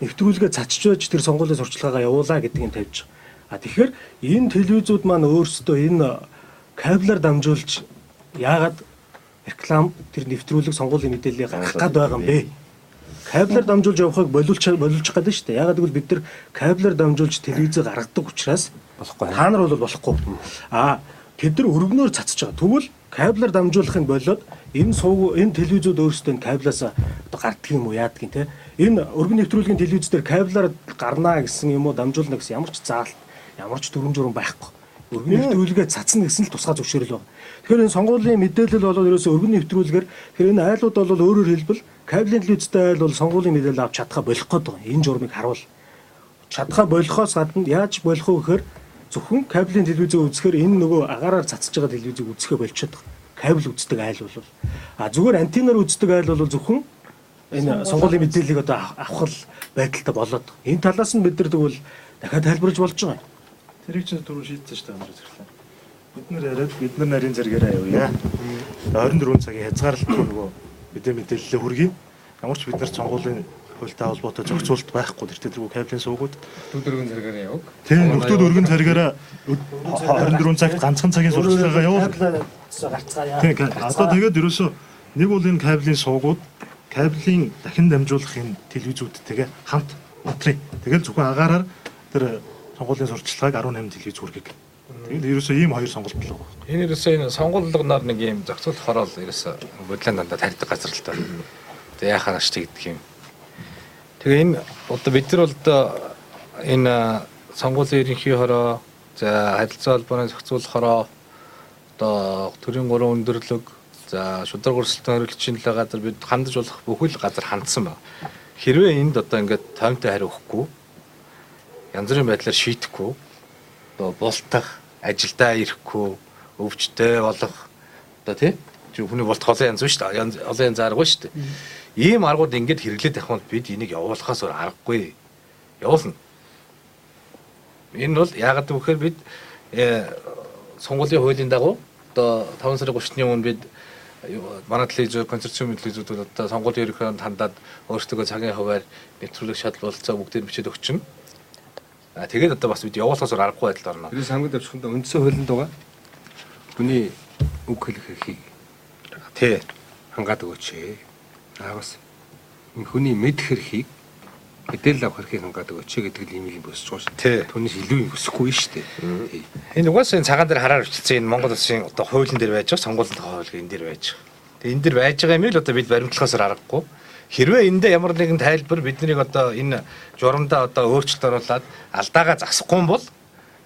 нэвтрүүлгээ цацж байж тэр сонгуулийн сурчлагаа явуулаа гэдэг юм тавьж байгаа. Тэгэхээр энэ телевизүүд маань өөрсдөө энэ кабелаар дамжуулж яагаад реклам тэр нэвтрүүлэг сонгуулийн мэдээллийг гаргах гээд байгаа юм бэ? Кабелаар дамжуулж явахыг боловлчих гэдэг шүү дээ. Ягаад гэвэл бид нар кабелаар дамжуулж телевизээ гаргадаг учраас болохгүй. Та нар бол болохгүй. Тэд нар өргөнөөр цацж байгаа. Тэгвэл кабелаар дамжуулахын болоод энэ телевизүүд өөрсдөө энэ кабелаас одоо гарддаг юм уу яадаг юм те. Энэ өргөн нэвтрүүлгийн телевиздэр кабелаар гарнаа гэсэн юм уу дамжуулна гэсэн ямар ч заалт, ямар ч дүрм журм байхгүй. Өргөн нэвтрүүлгээ цацна гэсэн л тусгай зөвшөөрөл байна. Тэгэхээр энэ сонгуулийн мэдээлэл бол ерөөсөө өргөн нэвтрүүлгээр тэгэхээр энэ айлууд бол өөрөөр хэлбэл кабелийн телевизтэй айл бол сонгуулийн мэдээлэл авч чадхаа болох гээд байгаа. Энэ журмыг харуул. Чадхаа болохоос гадна яаж болох вэ гэхээр зөвхөн кабелийн телевизээ үзэхээр энэ нөгөө агаараар цацж байгаа телевизийг үзэхэ болчиход байгаа. Кабель үздэг айл бол зүгээр антенаар үздэг айл бол зөвхөн энэ сонгуулийн мэдээллийг одоо авах байдалтай болоод энэ талаас нь бид нар тэгвэл дахиад тайлбарж болж байгаа юм. Тэрийг ч түрүү шийдсэн шүү дээ өнөөдөр зэрлээ. Бид нар яриад бид нар нарийн зэрэгээрээ явъя. 24 цагийн хязгаарлалтгүй нөгөө мэдээлэлээ хүргэе. ямар ч бид нар сонгуулийн хуультай холбоотой зохицуулалт байхгүй тэртээ кабелийн суугууд өдөр өргөн цагаараа яваг. Тийм өдөр өргөн цагаараа 24 цагт ганцхан цагийн сурчлагаа явуулдаг. Тийм одоо тэгээд ерөөсөө нэг бол энэ кабелийн суугууд кабелийн дахин дамжуулахын телевизүүдтэйгээ хамт унтрыг. Тэгээд зөвхөн агаараар тэр сонгуулийн сурчлагыг 18 телевиз хүргэх. Тэгээд ерөөсөө ийм хоёр сонголт л байна. Энэ ерөөсөө энэ сонгуулийн нэг ийм зохицуулах хороол ерөөсөө бодлын дандаа тарьдаг газар л та. Тэгээд яхаа ашиг гэдэг юм. Тэгээ энэ одоо бид нар бол энэ сонгуулийн ерөнхий хороо за харилцаа холбооны зохицуулах хороо одоо төрийн 3 өндөрлөг за шударга өрсөлдөөн хэрэглэгчийн талаа газар бид хандаж болох бүхэл газар хандсан байна. Хэрвээ энд одоо ингээд тоймтой хариу өгөхгүй янз бүрийн байдлаар шийдэхгүй одоо бултах ажилдаа ирэхгүй өвчтэй болох одоо тий хүний бултах олон янз шүү дээ. Олон янз арга шүү дээ. Ийм аргууд ингээд хэрэглээд байх нь бид энийг явуулахаас өөр аргагүй. Явуулна. Энэ бол яагаад гэвэл бид сонгуулийн хуулийн дагуу одоо 5 сарын 30-ны өмнө бид манай телевизүүд, консорциум телевизүүд бол одоо сонгуулийн ерөнхийд хандаад өөрсдөө цагийн хуваар нэвтрүүлэг шалгал болцоо бүгдийг бичээд өгчин. Тэгээд одоо бас бид явуулахаас өөр аргагүй байдал орно. Тэрээс хамгийн давчхандаа үндсэн хуулинд байгаа. Хүний үг хэлэх эрхийг тий хангаад өгөөч. Бас хүний мэдэх эрхийг мэдээлэл авах эрхийг хангаад өгөөч гэдэг л юм ийм босч байгаа шүү. Түүнээс илүү юм өсөхгүй шүү дээ. Энэ угаасаа энэ цагаан дээр хараар бичсэн энэ Монгол Улсын одоо хуулийн дээр байж байгаа сонгуулийн хууль энэ дээр байж байгаа. Тэгээ энэ дээр байж байгаа юм л одоо бид баримтлахаас аргагүй. Хэрвээ эндээ ямар нэгэн тайлбар биднийг одоо энэ журамдаа одоо өөрчлөлт оруулаад алдаагаа засахгүй юм бол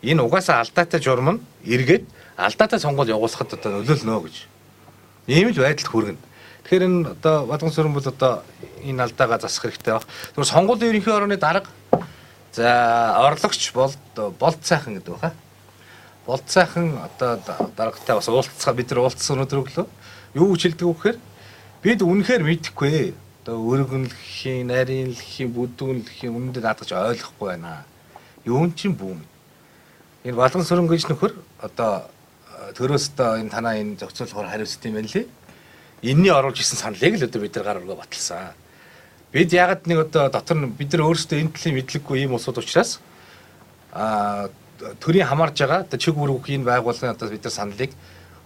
энэ угаасаа алдаатай журам нь эргээд алдаатай сонгуул явуулахад одоо нөлөөлнө гэж. Ийм л байдалд хүргэнэ. Тэгэхээр энэ одоо Балган сүрэн бол одоо энэ алдаагаа засах хэрэгтэй баг. Тэгвэл сонгуулийн ерөнхий орны дарга за орлогч болд сайхан гэдэг баха. Болд сайхан одоо даргатай бас уулзсан бид нар уулзсан өнөөдөр өглөө. Юу гэж хэлдэг вэ гэхээр бид үнэхээр мэдэхгүй. Одоо өргөнлөхийн, нарийнлөхийн, бүдүүнлөхийн үнэндээ наадаж ойлгохгүй байна. Юун чин бүүм. Энэ Балган сүрэн гэж нөхөр одоо төрөөс одоо энэ танаа энэ зохицуулахаар хариуцсан юм байна лээ. Энийний оруулж исэн саналыг л одоо бид нар гар өргөө баталсан. Бид ягаад нэг одоо дотор нь бид нар өөрсдөө энэ төлөв мэдлэггүй юм улсууд учраас төрийн хамаарж байгаа одоо чиг үүрэг энэ байгууллагын одоо бид нар саналыг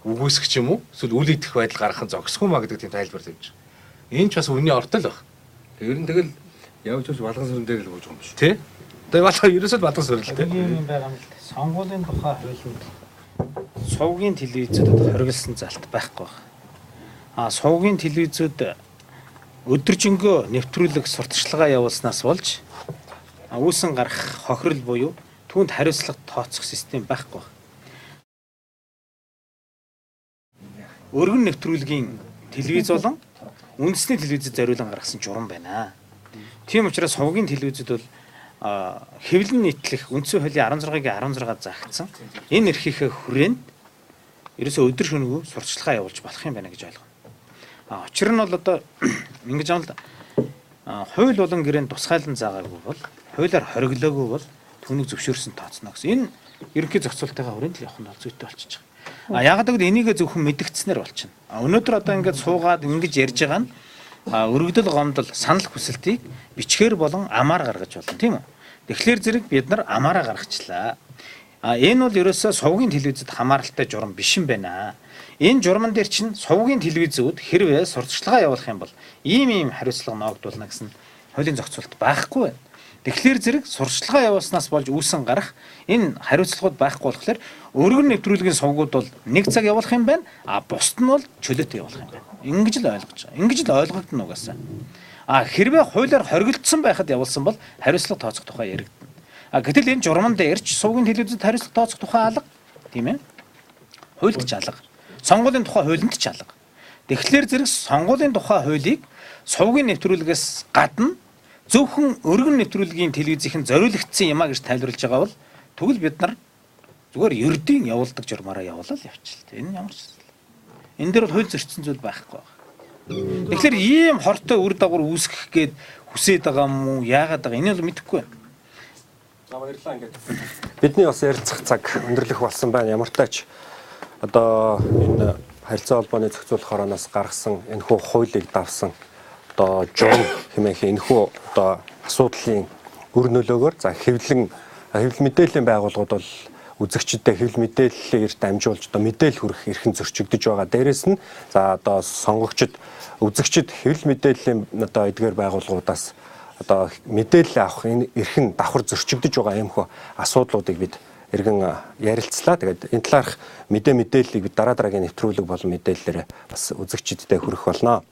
үгүйсгэх ч юм уу эсвэл үл идэх байдал гаргах нь зохисгүй маа гэдэг тийм тайлбар тавьж. Энэ ч бас үнний ортол баг. Ер нь тэгэл явж явж Балган сүрэн дээр л бууж байгаа юм биш. Тий. Тэгээ балга ерөөсөө Балган сүрэн л тий. Ийм юм байгаа юм л. Сонгуулийн тухай хуулинд сувгийн телевизүүдэд хоригдсан залт байхгүй байна. Сувгийн телевизүүд өдөржингөө нэвтрүүлэг сурталчилгаа явуулснаас болж үүсэн гарах хохирол буюу түүнд хариуцлага тооцох систем байхгүй байна. Өргөн нэвтрүүлгийн телевиз болон үндэсний телевизэд зориулан гаргасан журам байна. Тийм учраас сувгийн телевизүүд бол хэвлэн нийтлэх үндсэн хуулийн 16-гийн 16 заагдсан энэ эрхийнхээ хүрээнд ерөөсөө өдөр шөнөгүй сурталчилгаа явуулж болох юм байна гэж ойлгоно. Учир нь бол одоо ингэж аавал хууль болон гэрээнд тусгайлан заагаагүй бол хуулиар хориглоогүй бол түүнийг зөвшөөрсөн тооцно гэсэн. Энэ ерөнхий зохицуулалтынхаа хүрээнд л явах нь зүйтэй болчихж байгаа. Яг гэвэл энийг зөвхөн мэдгдснээр болчихно. Өнөөдөр одоо ингэж суугаад ингэж ярьж байгаа нь өргөдөл гомдол санал хүсэлтийг бичгээр болон амаар гаргаж болно тийм үү. Тэгэхээр зэрэг бид нар амаараа гаргачлаа. Энэ бол ерөөсөө сувгийн телевизэд хамааралтай журам биш юм байна. Энэ журман дээр чинь сувгийн телевизүүд хэрвээ сурталчилгаа явуулах юм бол ийм хариуцлага ногдуулна гэсэн хуулийн зохицуулалт байхгүй байна. Тэгэхээр зэрэг сурталчилгаа явуулснаас болж үүсэн гарах энэ хариуцлагууд байхгүй болохоор өргөн нэвтрүүлгийн сувгууд бол 1 цаг явуулах юм байна. Бусд нь бол чөлөөтэй явуулах юм байна. Ингэж л ойлгож байгаа. Ингэж л ойлгогдно угаасаа. Хэрвээ хуулиар хоригдсон байхад явуулсан бол хариуцлага тооцох тухай яригдана. Гэтэл энэ журман дээрч сувгийн телевизэд хариуцлага тооцох тухай алга тийм ээ. Хуульд ч алга. Сонгуулийн тухай хуулинд ч алга. Тэгэхээр зэрэг сонгуулийн тухай хуулийг сувгийн нэвтрүүлгээс гадна зөвхөн өргөн нэвтрүүлгийн телевизийн зориулагдсан юмаа гэж тайлбарлаж байгаа бол тэгвэл бид нар зүгээр ердийн явуулдаг журмаараа явуулаад явчихлаа. Энэ ямар ч энэ дээр бол хууль зөрчсөн зүйл байхгүй байна. Тэгэхээр ийм хортой үр дагавар үүсгэх гээд хүсээд байгаа юм уу? Яагаад байгаа? Энэ бол мэдэхгүй байна. За баярлалаа ингээд. Бидний бас ярилцах цаг өндөрлөх болсон байна. Ямар тач одоо энэ харилцаа холбооны зохицуулах хороноос гаргасан энэ хуулийг давсан одоо журам хэмээх энэхүү одоо асуудлын үр нөлөөгөөр за хэвлэл мэдээллийн байгууллагууд бол үзэгчдэд хэвлэл мэдээллээр дамжуулж одоо мэдээлэл хүргэх эрхэн зөрчигдөж байгаа. Дээрээс нь за одоо сонгогчд үзэгчд хэвлэл мэдээллийн одоо эдгээр байгууллагуудаас одоо мэдээлэл авах энэ эрхэн давхар зөрчигдөж байгаа юм хөө асуудлуудыг бид эргэн ярилцлаа. Тэгээд энэ талаарх мэдээллийг бид дараа дараагийн нэвтрүүлэг болон мэдээллээр бас үзэгчдэд хүргэх болно.